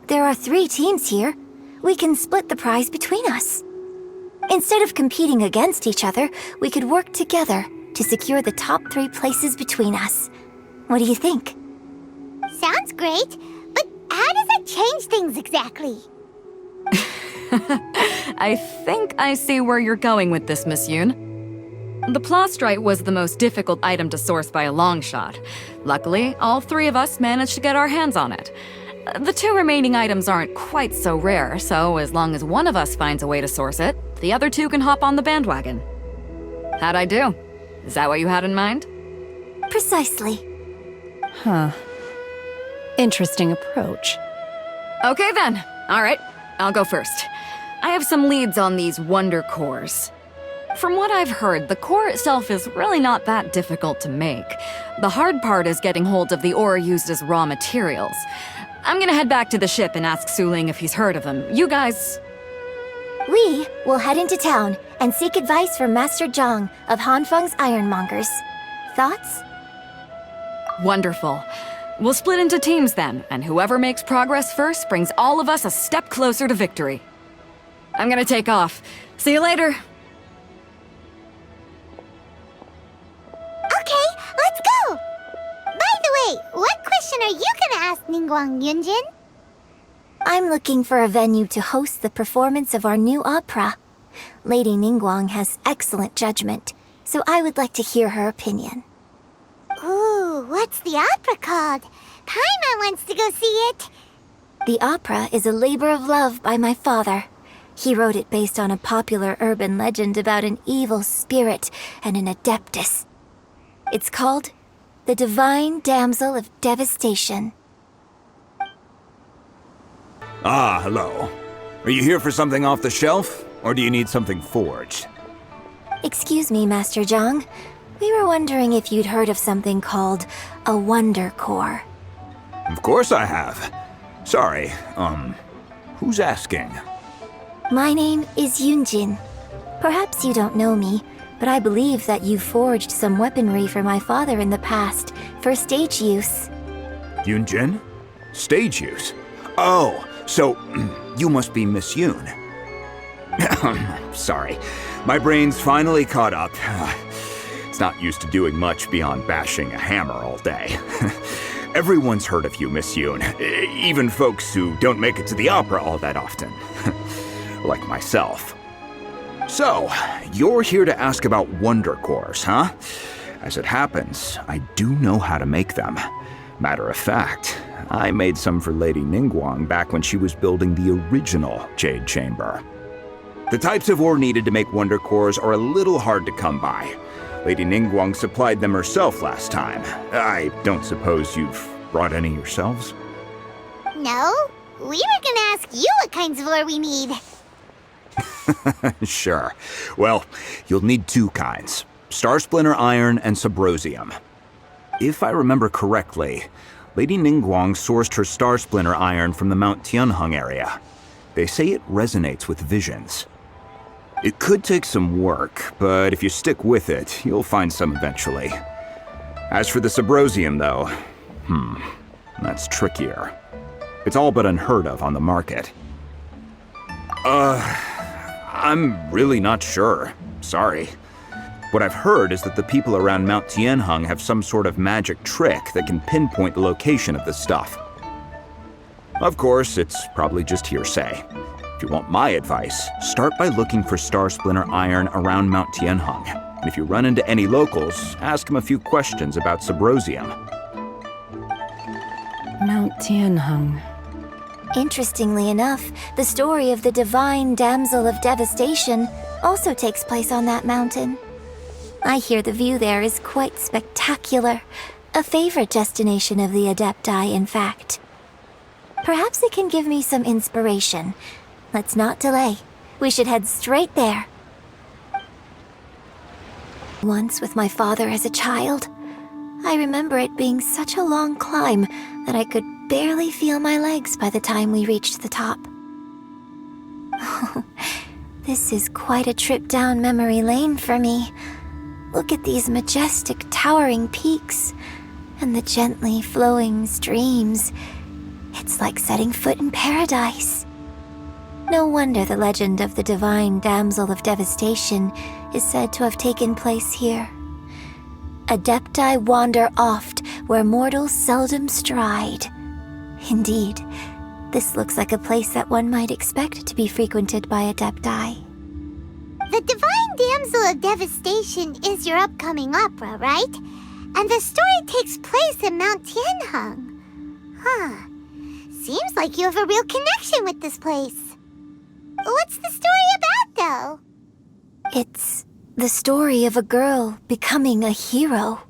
there are 3 teams here. We can split the prize between us. Instead of competing against each other, we could work together to secure the top 3 places between us. What do you think? Sounds great, but how does that change things exactly? I think I see where you're going with this, Miss Yun. The plastrite was the most difficult item to source by a long shot. Luckily, all 3 of us managed to get our hands on it. The 2 remaining items aren't quite so rare, so as long as one of us finds a way to source it, the other 2 can hop on the bandwagon. How'd I do? Is that what you had in mind? Precisely. Huh. Interesting approach. Okay then. All right, I'll go first. I have some leads on these wonder cores. From what I've heard, the core itself is really not that difficult to make. The hard part is getting hold of the ore used as raw materials. I'm gonna head back to the ship and ask Su Ling if he's heard of them. You guys... We will head into town and seek advice from Master Zhang of Hanfeng's Ironmongers. Thoughts? Wonderful. We'll split into teams then, and whoever makes progress first brings all of us a step closer to victory. I'm gonna take off. See you later. Okay, let's go! By the way, what question are you gonna ask Ningguang Yunjin? I'm looking for a venue to host the performance of our new opera. Lady Ningguang has excellent judgment, so I would like to hear her opinion. Ooh, what's the opera called? Paimon wants to go see it! The opera is a labor of love by my father. He wrote it based on a popular urban legend about an evil spirit and an adeptus. It's called The Divine Damsel of Devastation. Ah, hello. Are you here for something off the shelf, or do you need something forged? Excuse me, Master Zhang. We were wondering if you'd heard of something called a Wonder Core. Of course I have. Sorry, who's asking? My name is Yunjin. Perhaps you don't know me, but I believe that you forged some weaponry for my father in the past, for stage use. Yunjin? Stage use? Oh, so you must be Miss Yoon. Sorry, my brain's finally caught up. It's not used to doing much beyond bashing a hammer all day. Everyone's heard of you, Miss Yoon, even folks who don't make it to the opera all that often. Like myself. So, you're here to ask about Wonder Cores, huh? As it happens, I do know how to make them. Matter of fact, I made some for Lady Ningguang back when she was building the original Jade Chamber. The types of ore needed to make Wonder Cores are a little hard to come by. Lady Ningguang supplied them herself last time. I don't suppose you've brought any yourselves? No, we were gonna ask you what kinds of ore we need. Sure. Well, you'll need two kinds. Star Splinter Iron and Subrosium. If I remember correctly, Lady Ningguang sourced her Star Splinter Iron from the Mount Tianheng area. They say it resonates with visions. It could take some work, but if you stick with it, you'll find some eventually. As for the Subrosium, though, that's trickier. It's all but unheard of on the market. I'm really not sure. Sorry. What I've heard is that the people around Mount Tianheng have some sort of magic trick that can pinpoint the location of the stuff. Of course, it's probably just hearsay. If you want my advice, start by looking for Star Splinter Iron around Mount Tianheng. And if you run into any locals, ask them a few questions about Subrosium. Mount Tianheng. Interestingly enough, the story of the Divine Damsel of Devastation also takes place on that mountain. I hear the view there is quite spectacular. A favorite destination of the Adepti, in fact. Perhaps it can give me some inspiration. Let's not delay. We should head straight there. Once with my father as a child, I remember it being such a long climb that I could barely feel my legs by the time we reached the top. Oh, this is quite a trip down memory lane for me. Look at these majestic, towering peaks and the gently flowing streams. It's like setting foot in paradise. No wonder the legend of the Divine Damsel of Devastation is said to have taken place here. Adepti wander oft where mortals seldom stride. Indeed, this looks like a place that one might expect to be frequented by Adepti. The Divine Damsel of Devastation is your upcoming opera, right? And the story takes place in Mount Tianheng. Huh. Seems like you have a real connection with this place. What's the story about, though? It's the story of a girl becoming a hero.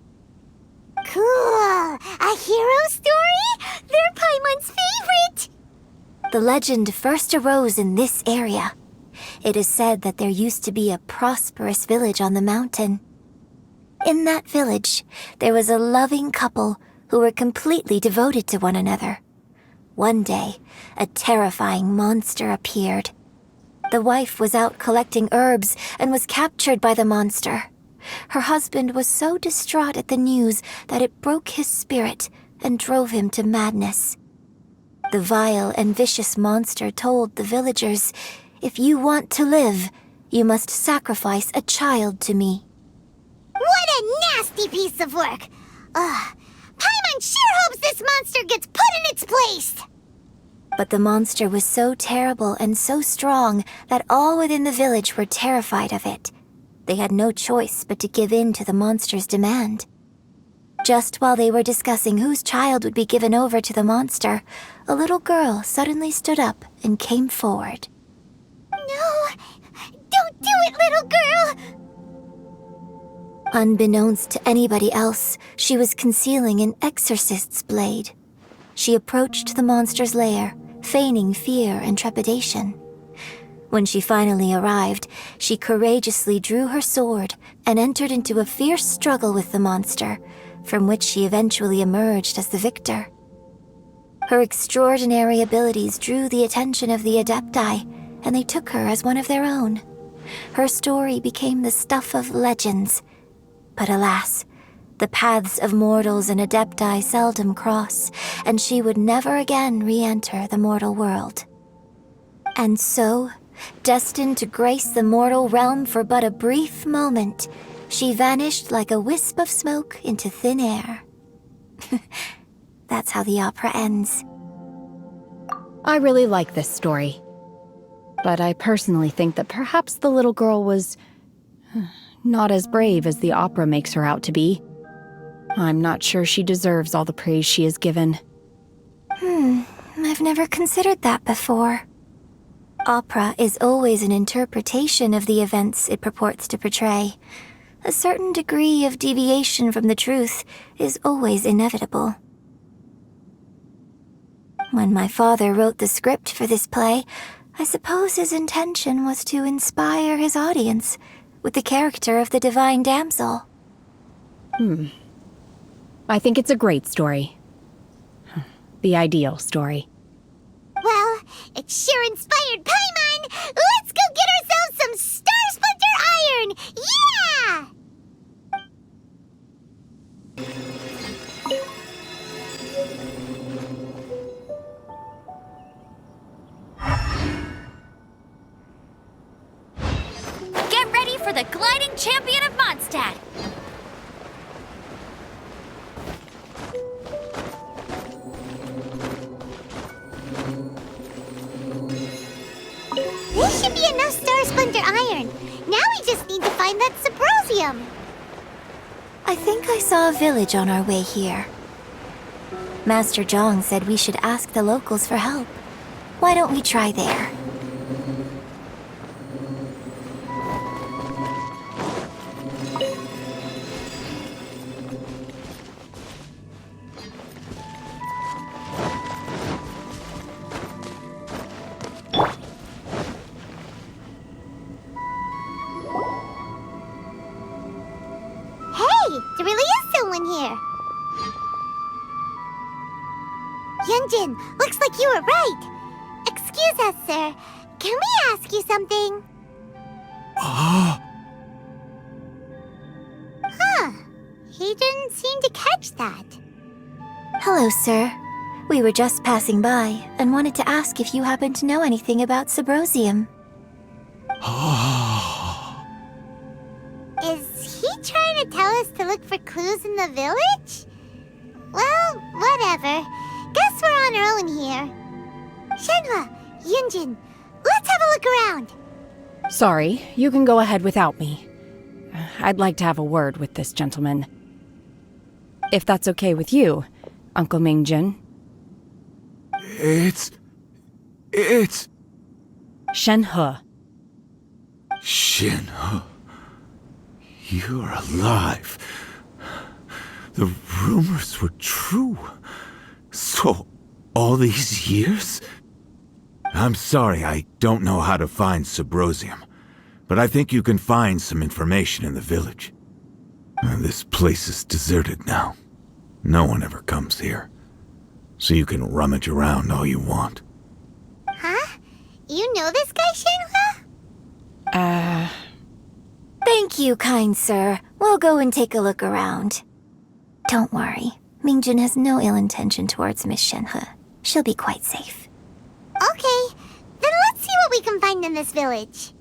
Cool! A hero story? They're Paimon's favorite! The legend first arose in this area. it is said that there used to be a prosperous village on the mountain. In that village, there was a loving couple who were completely devoted to one another. One day, a terrifying monster appeared. The wife was out collecting herbs and was captured by the monster. Her husband was so distraught at the news that it broke his spirit and drove him to madness. The vile and vicious monster told the villagers, "If you want to live, you must sacrifice a child to me." What a nasty piece of work! Ugh. Paimon sure hopes this monster gets put in its place! But the monster was so terrible and so strong that all within the village were terrified of it. They had no choice but to give in to the monster's demand. Just while they were discussing whose child would be given over to the monster, a little girl suddenly stood up and came forward. No! Don't do it, little girl! Unbeknownst to anybody else, she was concealing an exorcist's blade. She approached the monster's lair, feigning fear and trepidation. When she finally arrived, she courageously drew her sword and entered into a fierce struggle with the monster, from which she eventually emerged as the victor. Her extraordinary abilities drew the attention of the Adepti, and they took her as one of their own. Her story became the stuff of legends. But alas, the paths of mortals and Adepti seldom cross, and she would never again re-enter the mortal world. And so, destined to grace the mortal realm for but a brief moment, she vanished like a wisp of smoke into thin air. That's how the opera ends. I really like this story. But I personally think that perhaps the little girl was not as brave as the opera makes her out to be. I'm not sure she deserves all the praise she is given. I've never considered that before. Opera is always an interpretation of the events it purports to portray. A certain degree of deviation from the truth is always inevitable. When my father wrote the script for this play, I suppose his intention was to inspire his audience with the character of the divine damsel. I think it's a great story. The ideal story. Well, it sure inspired Paimon! Let's go get ourselves some Star Splinter Iron! Yeah! Get ready for the gliding champion of Mondstadt! This should be enough Star Splinter Iron. Now we just need to find that Subrosium. I think I saw a village on our way here. Master Zhang said we should ask the locals for help. Why don't we try there? There really is someone here. Yunjin, looks like you were right. Excuse us, sir. Can we ask you something? Huh. He didn't seem to catch that. Hello, sir. We were just passing by and wanted to ask if you happen to know anything about Subrosium. Is he trying to tell us to look for clues in the village? Well, whatever. Guess we're on our own here. Shenhua, Yunjin, let's have a look around. Sorry, you can go ahead without me. I'd like to have a word with this gentleman. If that's okay with you, Uncle Mingjin. It's... Shenhe. Shenhe. You're alive. The rumors were true. So, all these years? I'm sorry, I don't know how to find Subrosium, but I think you can find some information in the village. This place is deserted now. No one ever comes here, so you can rummage around all you want. Huh? You know this guy, Shenhua? Thank you, kind sir. We'll go and take a look around. Don't worry. Mingjun has no ill intention towards Miss Shenhe. She'll be quite safe. Okay, then let's see what we can find in this village.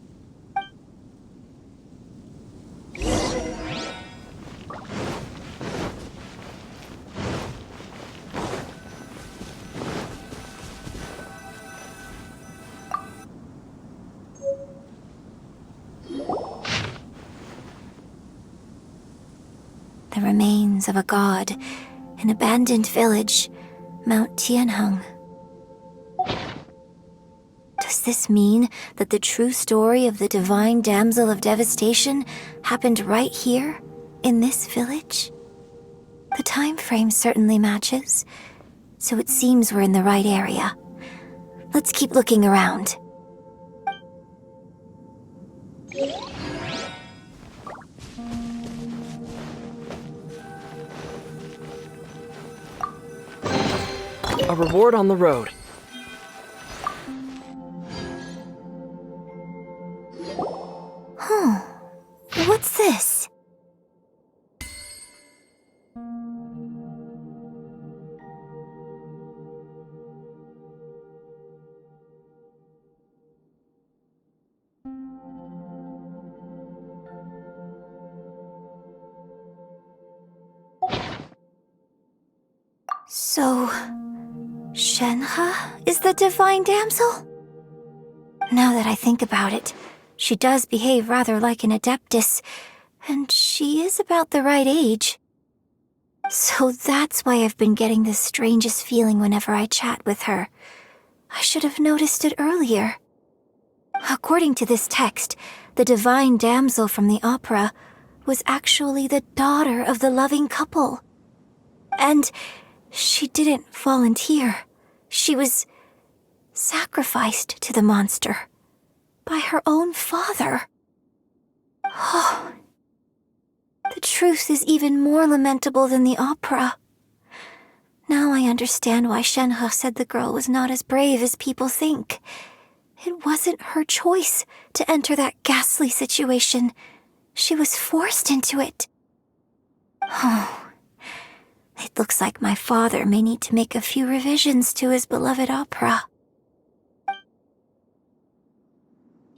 The remains of a god, an abandoned village, Mount Tianheng. Does this mean that the true story of the divine damsel of devastation happened right here, in this village? The time frame certainly matches, so it seems we're in the right area. Let's keep looking around. A reward on the road. Huh. What's this? So, Shenhe is the divine damsel? Now that I think about it, she does behave rather like an adeptus, and she is about the right age. So that's why I've been getting the strangest feeling whenever I chat with her. I should have noticed it earlier. According to this text, the divine damsel from the opera was actually the daughter of the loving couple. And she didn't volunteer. She was sacrificed to the monster by her own father. Oh, the truth is even more lamentable than the opera. Now I understand why Shenhe said the girl was not as brave as people think. It wasn't her choice to enter that ghastly situation. She was forced into it. Oh, it looks like my father may need to make a few revisions to his beloved opera.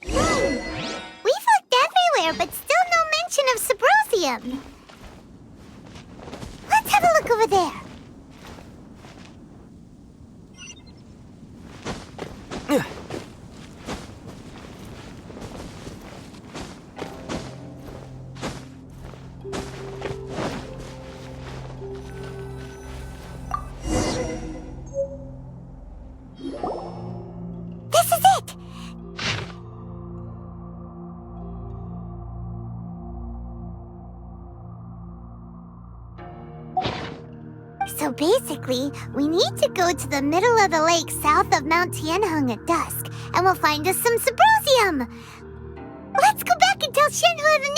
We've looked everywhere, but still no mention of Subrosium. Let's have a look over there. This is it! So basically, we need to go to the middle of the lake south of Mount Tianheng at dusk, and we'll find us some Subrosium! Let's go back and tell Shenhua the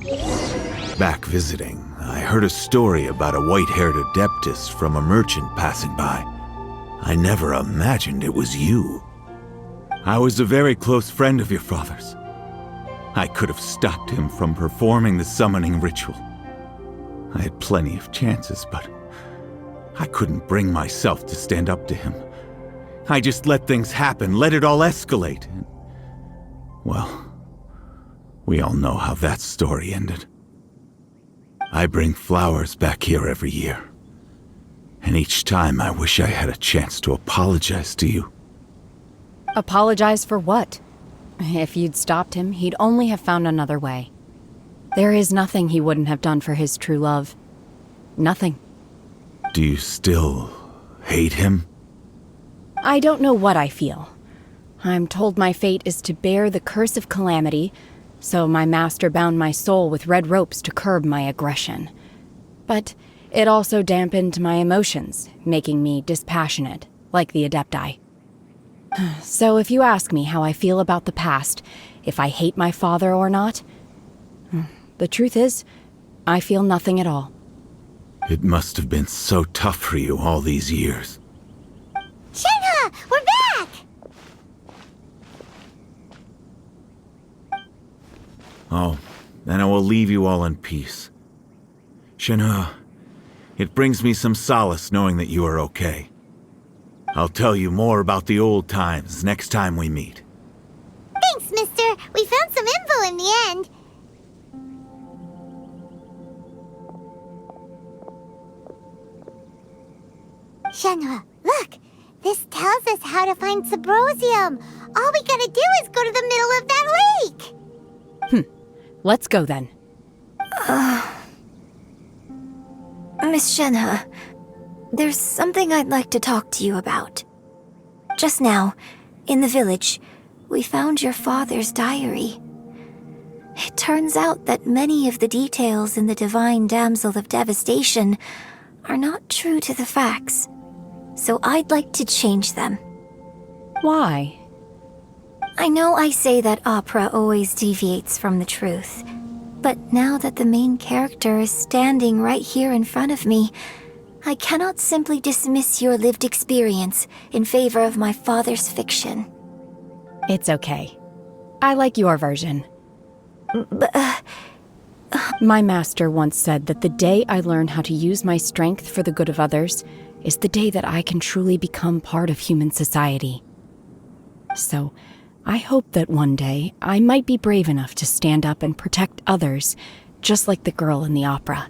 news! Back visiting, I heard a story about a white-haired adeptus from a merchant passing by. I never imagined it was you. I was a very close friend of your father's. I could have stopped him from performing the summoning ritual. I had plenty of chances, but I couldn't bring myself to stand up to him. I just let things happen, let it all escalate. And, well, we all know how that story ended. I bring flowers back here every year. And each time I wish I had a chance to apologize to you. Apologize for what? If you'd stopped him, he'd only have found another way. There is nothing he wouldn't have done for his true love. Nothing. Do you still hate him? I don't know what I feel. I'm told my fate is to bear the curse of calamity, so my master bound my soul with red ropes to curb my aggression. But It also dampened my emotions, making me dispassionate, like the Adepti. So if you ask me how I feel about the past, if I hate my father or not, the truth is, I feel nothing at all. It must have been so tough for you all these years. Shenhe! We're back! Oh, then I will leave you all in peace. Shenhe, it brings me some solace knowing that you are okay. I'll tell you more about the old times next time we meet. Thanks, mister. We found some info in the end. Shenhe, look! This tells us how to find Subrosium. All we gotta do is go to the middle of that lake! Let's go then. Miss Shenhe, there's something I'd like to talk to you about. Just now, in the village, we found your father's diary. It turns out that many of the details in the Divine Damsel of Devastation are not true to the facts, so I'd like to change them. Why? I know I say that opera always deviates from the truth, but now that the main character is standing right here in front of me, I cannot simply dismiss your lived experience in favor of my father's fiction. It's okay. I like your version. But, My master once said that the day I learn how to use my strength for the good of others is the day that I can truly become part of human society. So, I hope that one day I might be brave enough to stand up and protect others, just like the girl in the opera.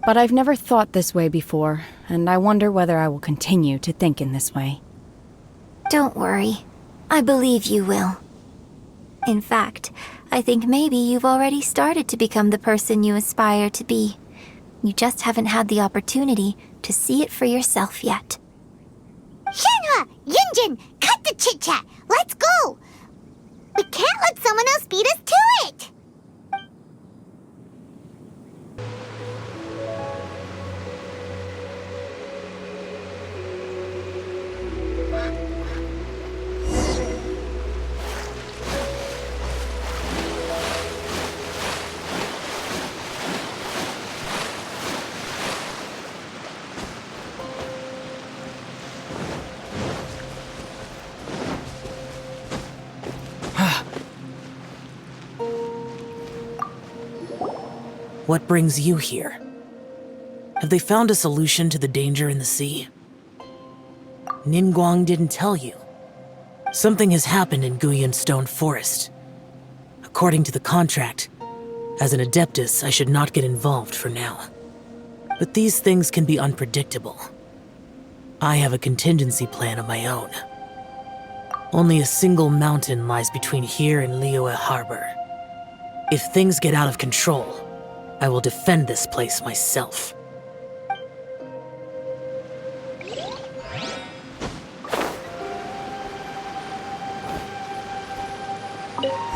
But I've never thought this way before, and I wonder whether I will continue to think in this way. Don't worry. I believe you will. In fact, I think maybe you've already started to become the person you aspire to be. You just haven't had the opportunity to see it for yourself yet. Shenhe! Yunjin! Cut the chit-chat! Let's go! We can't let someone else beat us to it! What brings you here? Have they found a solution to the danger in the sea? Ningguang didn't tell you. Something has happened in Guyan Stone Forest. According to the contract, as an Adeptus, I should not get involved for now. But these things can be unpredictable. I have a contingency plan of my own. Only a single mountain lies between here and Liyue Harbor. If things get out of control, I will defend this place myself.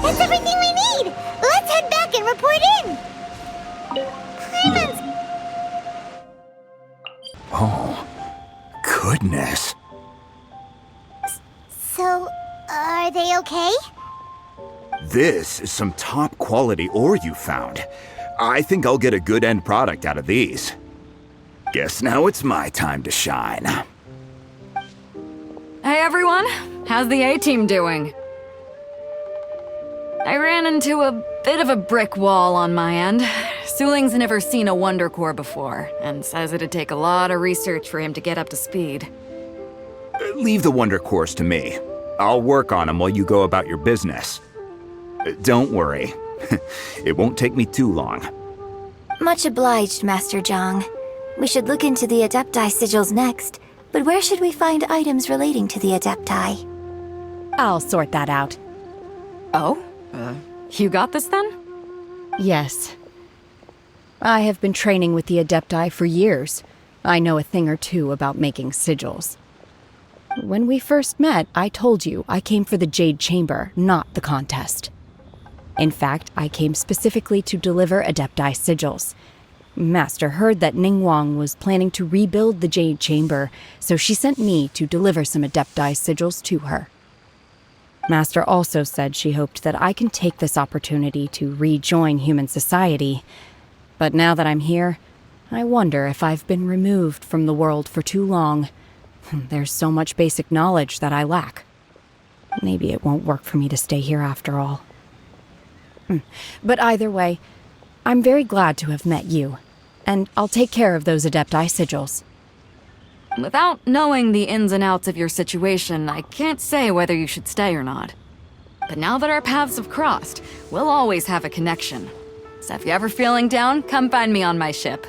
That's everything we need! Let's head back and report in! Paimon's... Oh, goodness. So, are they okay? This is some top quality ore you found. I think I'll get a good end product out of these. Guess now it's my time to shine. Hey everyone, how's the A-team doing? I ran into a bit of a brick wall on my end. Suling's never seen a Wonder Core before, and says it'd take a lot of research for him to get up to speed. Leave the Wonder Cores to me. I'll work on them while you go about your business. Don't worry. It won't take me too long. Much obliged, Master Zhang. We should look into the Adepti sigils next, but where should we find items relating to the Adepti? I'll sort that out. Oh? You got this then? Yes. I have been training with the Adepti for years. I know a thing or two about making sigils. When we first met, I told you I came for the Jade Chamber, not the contest. In fact, I came specifically to deliver Adepti sigils. Master heard that Ningguang was planning to rebuild the Jade Chamber, so she sent me to deliver some Adepti sigils to her. Master also said she hoped that I can take this opportunity to rejoin human society. But now that I'm here, I wonder if I've been removed from the world for too long. There's so much basic knowledge that I lack. Maybe it won't work for me to stay here after all. But either way, I'm very glad to have met you, and I'll take care of those Adepti sigils. Without knowing the ins and outs of your situation, I can't say whether you should stay or not. But now that our paths have crossed, we'll always have a connection. So if you're ever feeling down, come find me on my ship.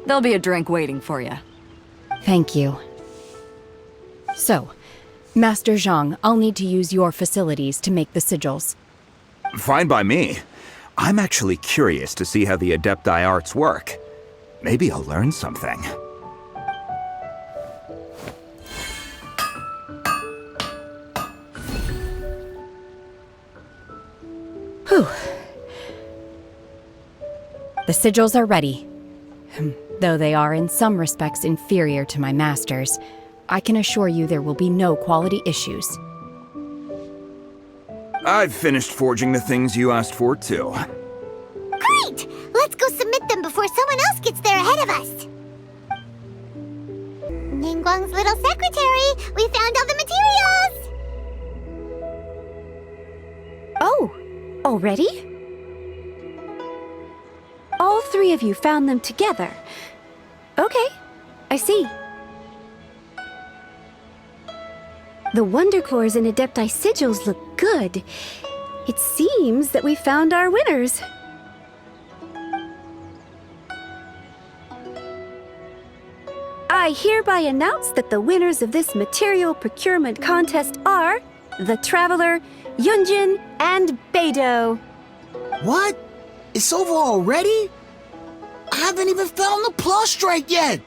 There'll be a drink waiting for you. Thank you. So, Master Zhang, I'll need to use your facilities to make the sigils. Fine by me. I'm actually curious to see how the Adepti arts work. Maybe I'll learn something. Whew. The sigils are ready. Though they are in some respects inferior to my master's, I can assure you there will be no quality issues. I've finished forging the things you asked for, too. Great! Let's go submit them before someone else gets there ahead of us. Ningguang's little secretary, we found all the materials! Oh, already? All three of you found them together. Okay, I see. The Wonder Cores and Adepti sigils look good. It seems that we found our winners. I hereby announce that the winners of this material procurement contest are the Traveler, Yunjin, and Beidou. What? It's over already? I haven't even found the plus strike yet!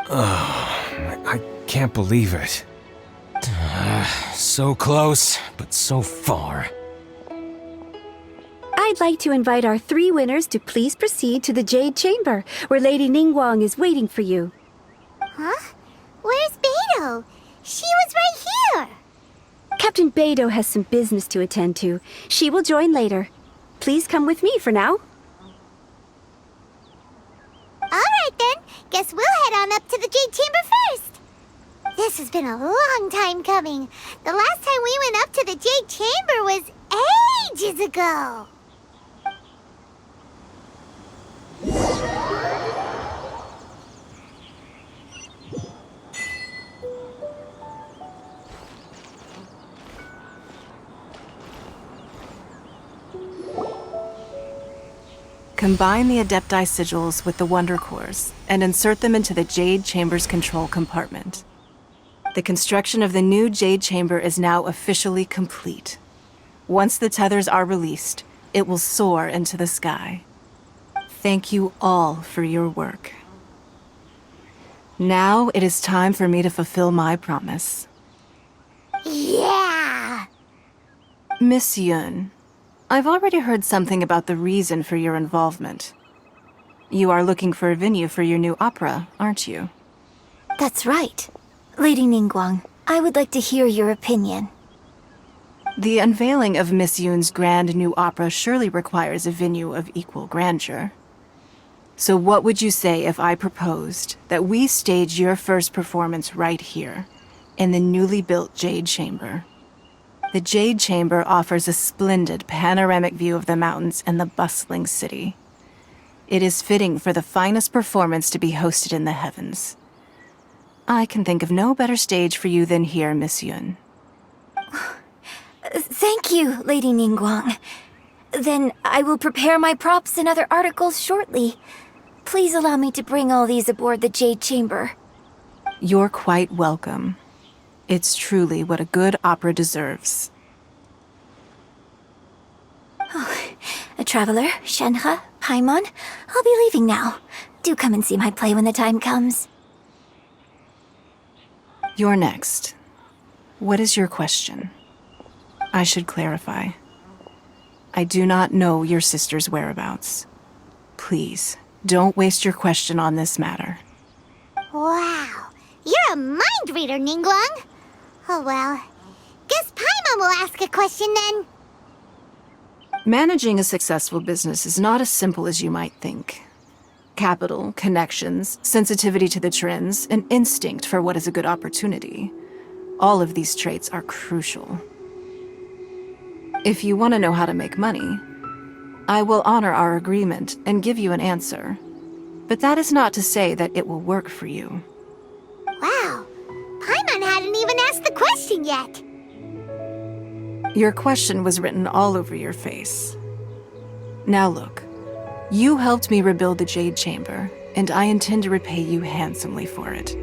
I can't believe it. So close, but so far. I'd like to invite our three winners to please proceed to the Jade Chamber, where Lady Ningguang is waiting for you. Huh? Where's Beidou? She was right here! Captain Beidou has some business to attend to. She will join later. Please come with me for now. Alright then, guess we'll head on up to the Jade Chamber first. This has been a long time coming. The last time we went up to the Jade Chamber was ages ago. Combine the Adepti sigils with the Wonder Cores and insert them into the Jade Chamber's control compartment. The construction of the new Jade Chamber is now officially complete. Once the tethers are released, it will soar into the sky. Thank you all for your work. Now it is time for me to fulfill my promise. Yeah! Miss Yun, I've already heard something about the reason for your involvement. You are looking for a venue for your new opera, aren't you? That's right. Lady Ningguang, I would like to hear your opinion. The unveiling of Miss Yun's grand new opera surely requires a venue of equal grandeur. So what would you say if I proposed that we stage your first performance right here, in the newly built Jade Chamber? The Jade Chamber offers a splendid panoramic view of the mountains and the bustling city. It is fitting for the finest performance to be hosted in the heavens. I can think of no better stage for you than here, Miss Yun. Thank you, Lady Ningguang. Then I will prepare my props and other articles shortly. Please allow me to bring all these aboard the Jade Chamber. You're quite welcome. It's truly what a good opera deserves. A traveler, Shenhe, Paimon, I'll be leaving now. Do come and see my play when the time comes. You're next. What is your question? I should clarify. I do not know your sister's whereabouts. please, don't waste your question on this matter. Wow, you're a mind reader, Ningguang. Oh well, guess Paimon will ask a question then. Managing a successful business is not as simple as you might think. Capital, connections, sensitivity to the trends, and instinct for what is a good opportunity. All of these traits are crucial. If you want to know how to make money, I will honor our agreement and give you an answer. But that is not to say that it will work for you. Wow, Paimon hadn't even asked the question yet. Your question was written all over your face. Now look, you helped me rebuild the Jade Chamber, and I intend to repay you handsomely for it.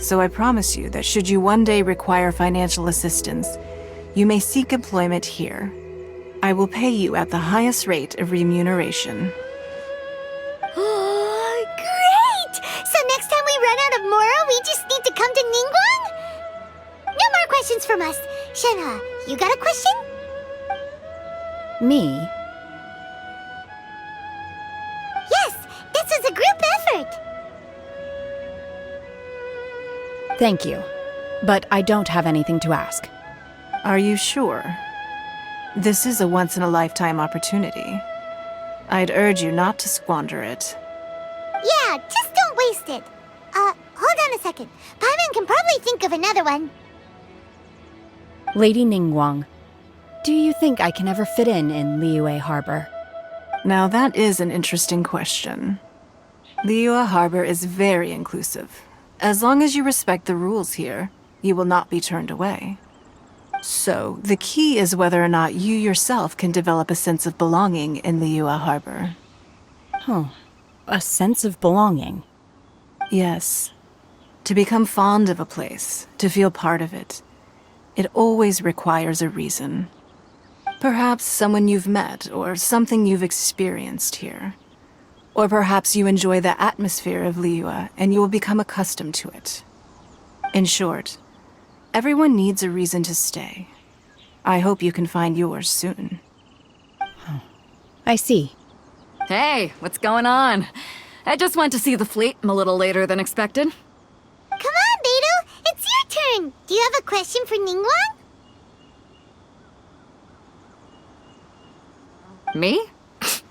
So I promise you that should you one day require financial assistance, you may seek employment here. I will pay you at the highest rate of remuneration. Oh, great! So next time we run out of Mora, we just need to come to Ningguang? No more questions from us. Shenhe, you got a question? Me? Yes, this is a group effort. Thank you. But I don't have anything to ask. Are you sure? This is a once-in-a-lifetime opportunity. I'd urge you not to squander it. Yeah, just don't waste it. Hold on a second. Paimon can probably think of another one. Lady Ningguang, do you think I can ever fit in Liyue Harbor? Now that is an interesting question. Liyue Harbor is very inclusive. As long as you respect the rules here, you will not be turned away. So, the key is whether or not you yourself can develop a sense of belonging in Liyue Harbor. Oh, a sense of belonging? Yes. To become fond of a place, to feel part of it, it always requires a reason. Perhaps someone you've met, or something you've experienced here. Or perhaps you enjoy the atmosphere of Liyue and you will become accustomed to it. In short, everyone needs a reason to stay. I hope you can find yours soon. I see. Hey, what's going on? I just went to see the fleet. I'm a little later than expected. Come on, Beidou! It's your turn! Do you have a question for Ningguang? Me?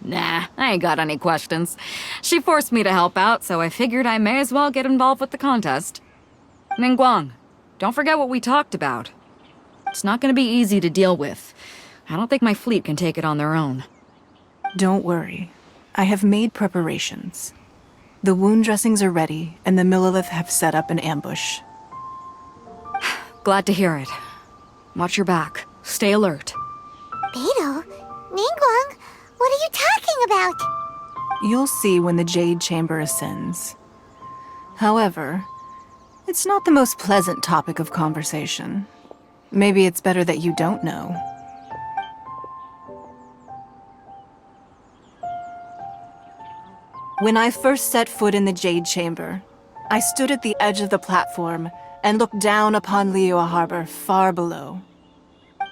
Nah, I ain't got any questions. She forced me to help out, so I figured I may as well get involved with the contest. Ningguang, don't forget what we talked about. It's not gonna be easy to deal with. I don't think my fleet can take it on their own. Don't worry. I have made preparations. The wound dressings are ready, and the Millelith have set up an ambush. Glad to hear it. Watch your back. Stay alert. Beidou? Ningguang? What are you talking about? You'll see when the Jade Chamber ascends. However, it's not the most pleasant topic of conversation. Maybe it's better that you don't know. When I first set foot in the Jade Chamber, I stood at the edge of the platform and looked down upon Liyue Harbor far below.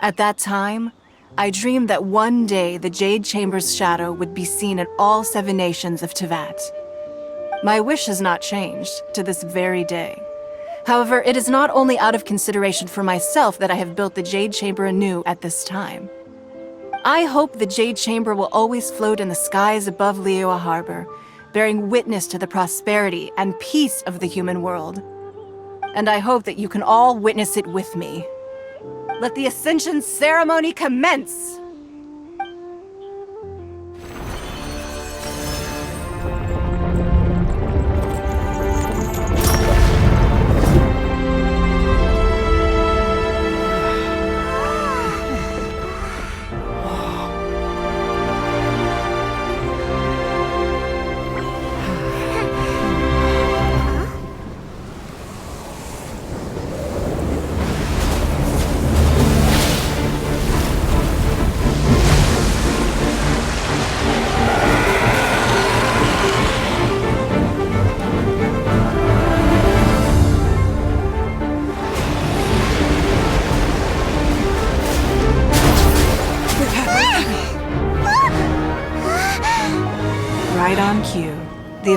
At that time, I dreamed that one day the Jade Chamber's shadow would be seen in all 7 nations of Teyvat. My wish has not changed to this very day. However, it is not only out of consideration for myself that I have built the Jade Chamber anew at this time. I hope the Jade Chamber will always float in the skies above Liyue Harbor, bearing witness to the prosperity and peace of the human world. And I hope that you can all witness it with me. Let the Ascension ceremony commence!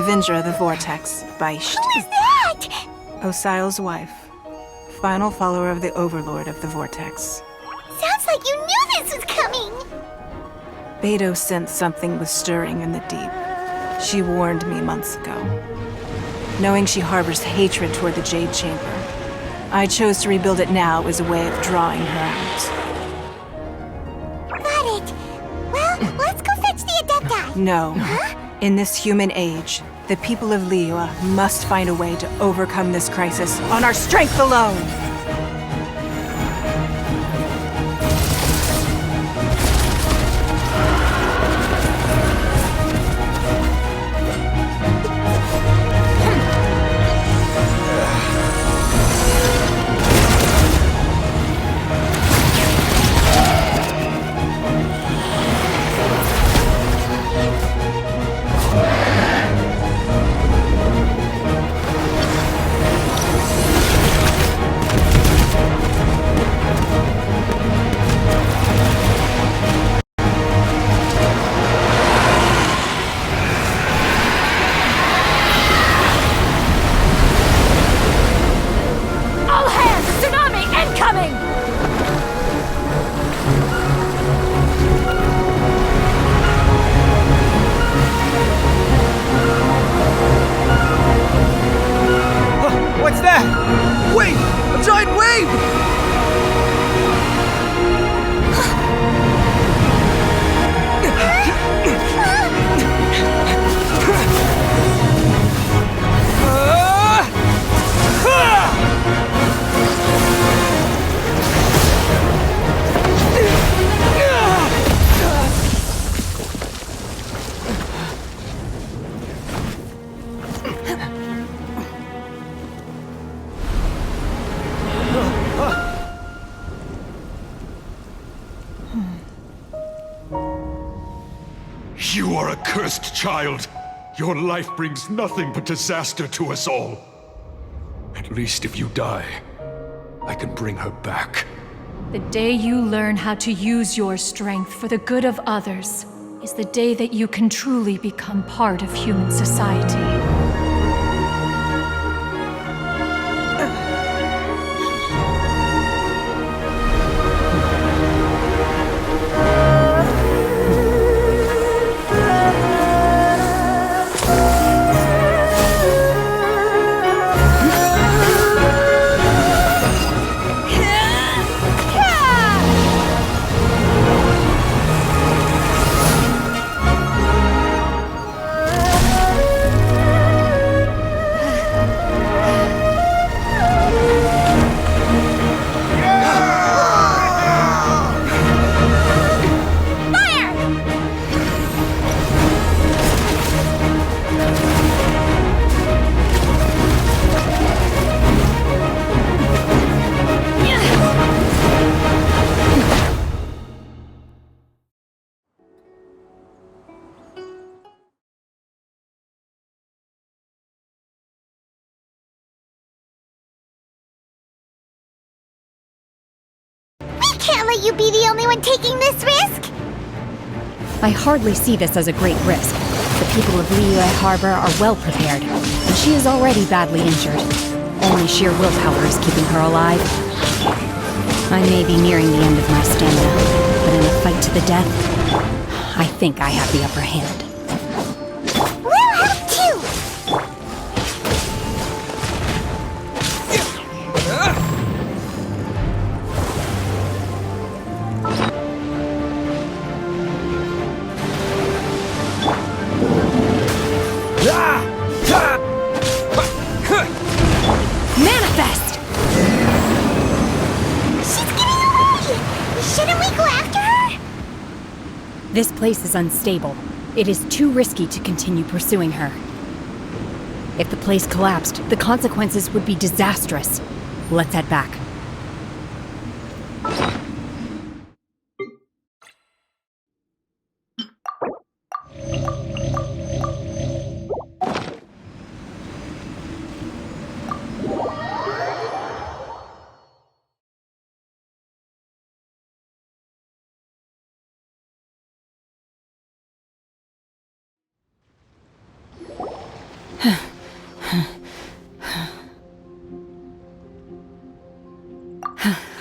Avenger of the Vortex, Beisht. Who is that? Osial's wife. Final follower of the Overlord of the Vortex. Sounds like you knew this was coming! Beidou sensed something was stirring in the deep. She warned me months ago. Knowing she harbors hatred toward the Jade Chamber, I chose to rebuild it now as a way of drawing her out. Got it. Well, let's go fetch the Adepti. No. In this human age, the people of Liyue must find a way to overcome this crisis on our strength alone! What's that? Wait! A giant wave! You are a cursed child. Your life brings nothing but disaster to us all. At least if you die, I can bring her back. The day you learn how to use your strength for the good of others is the day that you can truly become part of human society. Can't let you be the only one taking this risk! I hardly see this as a great risk. The people of Liyue Harbor are well prepared, and she is already badly injured. Only sheer willpower is keeping her alive. I may be nearing the end of my stamina, but in a fight to the death, I think I have the upper hand. We'll help too! Manifest! She's getting away! Shouldn't we go after her? This place is unstable. It is too risky to continue pursuing her. If the place collapsed, the consequences would be disastrous. Let's head back.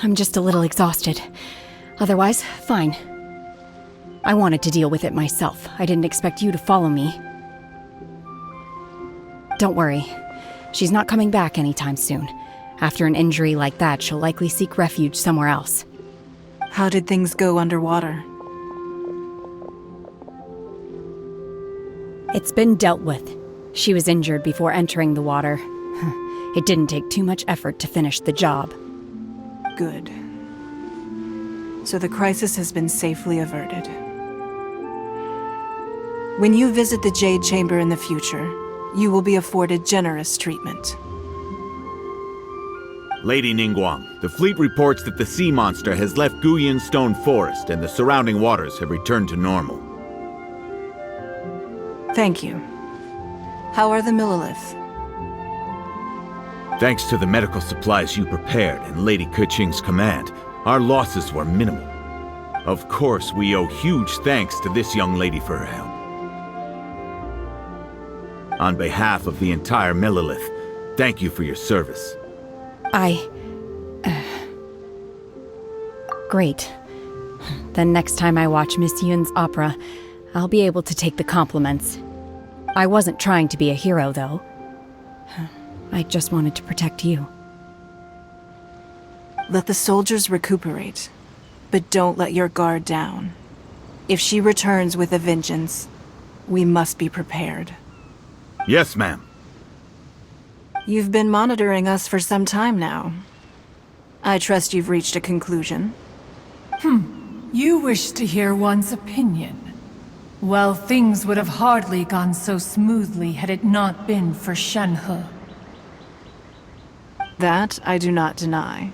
I'm just a little exhausted. Otherwise, fine. I wanted to deal with it myself. I didn't expect you to follow me. Don't worry. She's not coming back anytime soon. After an injury like that, she'll likely seek refuge somewhere else. How did things go underwater? It's been dealt with. She was injured before entering the water. It didn't take too much effort to finish the job. Good. So the crisis has been safely averted. When you visit the Jade Chamber in the future, you will be afforded generous treatment. Lady Ningguang, the fleet reports that the sea monster has left Guyun Stone Forest and the surrounding waters have returned to normal. Thank you. How are the Millilith? Thanks to the medical supplies you prepared and Lady Keqing's command, our losses were minimal. Of course, we owe huge thanks to this young lady for her help. On behalf of the entire Millilith, thank you for your service. Great. Then next time I watch Miss Yun's opera, I'll be able to take the compliments. I wasn't trying to be a hero, though. I just wanted to protect you. Let the soldiers recuperate, but don't let your guard down. If she returns with a vengeance, we must be prepared. Yes, ma'am. You've been monitoring us for some time now. I trust you've reached a conclusion. You wish to hear one's opinion. Well, things would have hardly gone so smoothly had it not been for Shenhe. That I do not deny.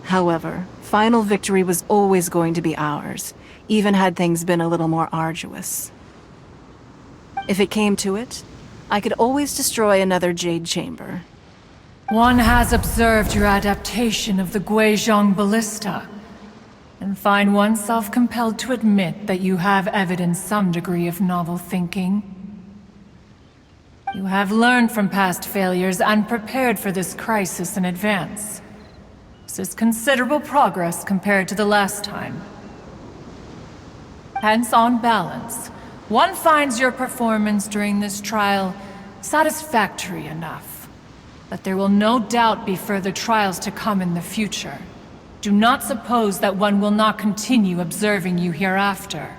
However, final victory was always going to be ours, even had things been a little more arduous. If it came to it, I could always destroy another Jade Chamber. One has observed your adaptation of the Guizhong Ballista, and find oneself compelled to admit that you have evidenced some degree of novel thinking. You have learned from past failures and prepared for this crisis in advance. This is considerable progress compared to the last time. Hence, on balance, one finds your performance during this trial satisfactory enough. But there will no doubt be further trials to come in the future. Do not suppose that one will not continue observing you hereafter.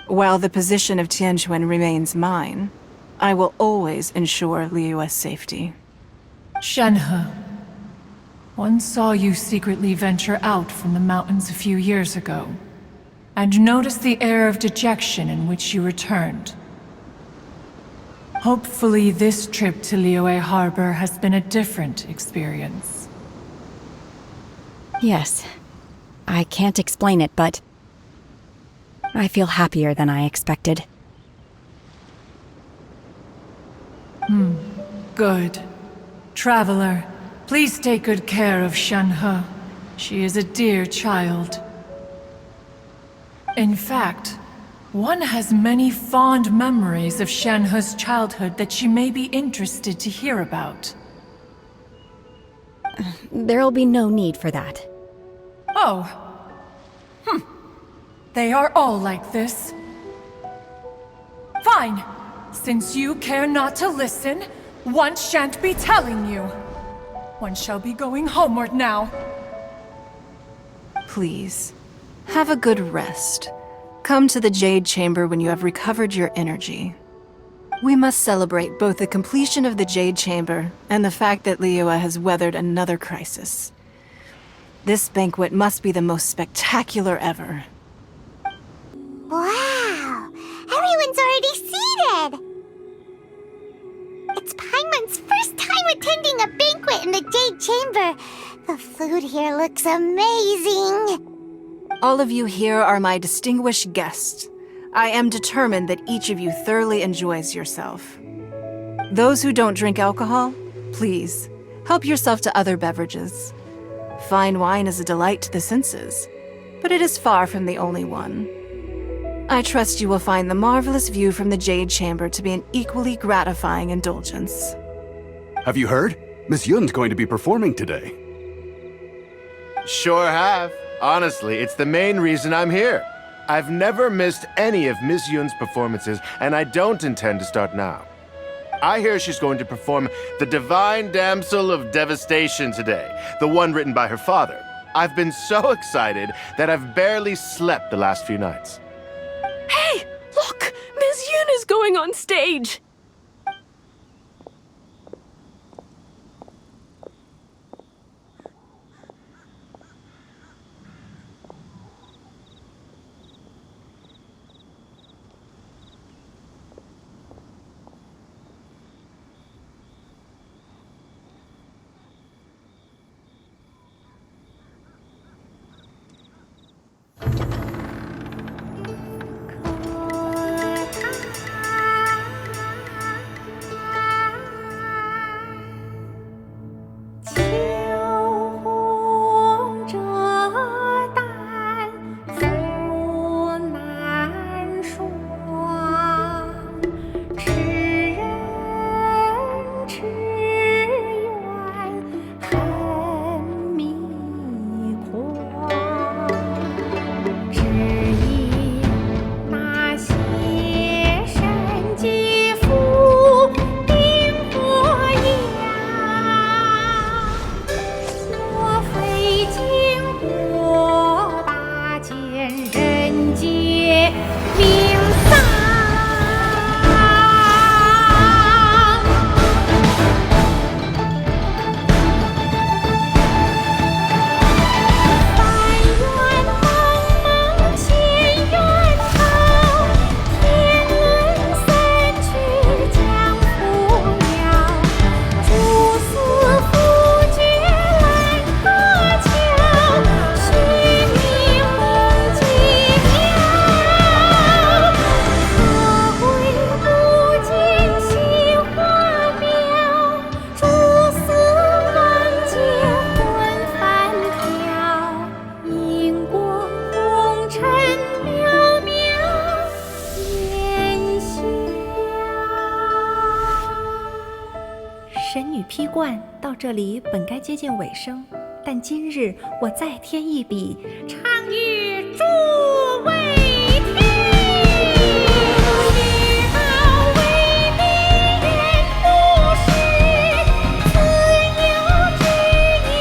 While the position of Tianquan remains mine, I will always ensure Liyue's safety. Shenhe, one saw you secretly venture out from the mountains a few years ago, and noticed the air of dejection in which you returned. Hopefully this trip to Liyue Harbor has been a different experience. Yes. I can't explain it, but I feel happier than I expected. Good. Traveler, please take good care of Shenhe. She is a dear child. In fact, one has many fond memories of Shenhe's childhood that she may be interested to hear about. There'll be no need for that. Oh. They are all like this. Fine. Since you care not to listen, one shan't be telling you. One shall be going homeward now. Please, have a good rest. Come to the Jade Chamber when you have recovered your energy. We must celebrate both the completion of the Jade Chamber and the fact that Liyue has weathered another crisis. This banquet must be the most spectacular ever. Wow! Everyone's already seated! It's Paimon's first time attending a banquet in the Jade Chamber. The food here looks amazing. All of you here are my distinguished guests. I am determined that each of you thoroughly enjoys yourself. Those who don't drink alcohol, please, help yourself to other beverages. Fine wine is a delight to the senses, but it is far from the only one. I trust you will find the marvelous view from the Jade Chamber to be an equally gratifying indulgence. Have you heard? Miss Yun's going to be performing today. Sure have. Honestly, it's the main reason I'm here. I've never missed any of Miss Yun's performances, and I don't intend to start now. I hear she's going to perform The Divine Damsel of Devastation today, the one written by her father. I've been so excited that I've barely slept the last few nights. Hey, look! Miss Yun is going on stage!这里本该接近尾声，但今日我再添一笔，唱与诸位听。世道为民言不实，自有知音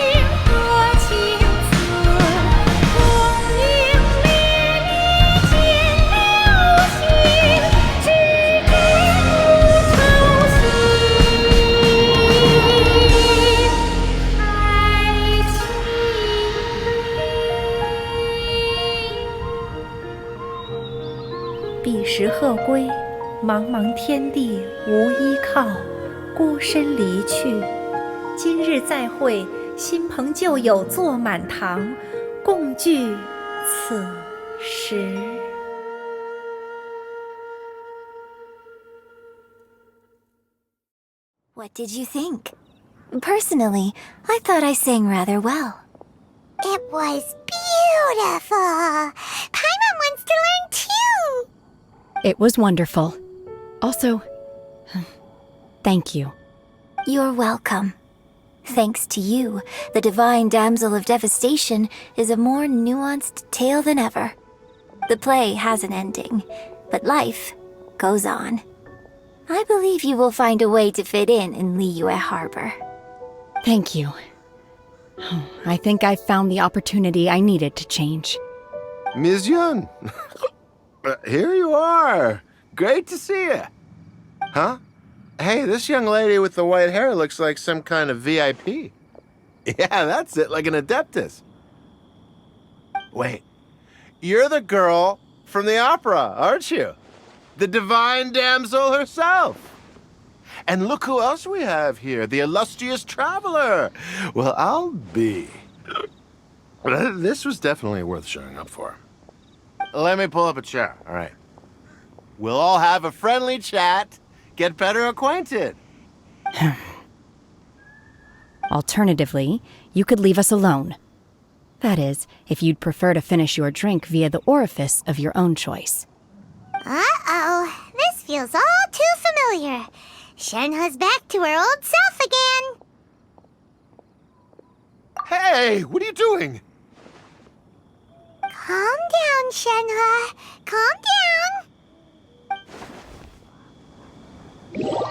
何情此？功名烈烈见了心，只知不酬心。彼时鹤归，茫茫天地无依靠，孤身离去。今日再会，新朋旧友坐满堂，共聚此时。What did you think? Personally, I thought I sang rather well. It was beautiful! Paimon wants to learn too! It was wonderful. Also, thank you. You're welcome. Thanks to you, the Divine Damsel of Devastation is a more nuanced tale than ever. The play has an ending, but life goes on. I believe you will find a way to fit in Liyue Harbor. Thank you. I think I've found the opportunity I needed to change. Ms. Yun, here you are. Great to see you. Huh? Hey, this young lady with the white hair looks like some kind of VIP. Yeah, that's it, like an Adeptus. Wait, you're the girl from the opera, aren't you? The Divine Damsel herself. And look who else we have here, the illustrious traveler. Well, I'll be. This was definitely worth showing up for. Let me pull up a chair, all right. We'll all have a friendly chat, get better acquainted. Alternatively, you could leave us alone. That is, if you'd prefer to finish your drink via the orifice of your own choice. Uh-oh, this feels all too familiar. Shenhe's back to her old self again. Hey, what are you doing? Calm down, Shenhe. Calm down.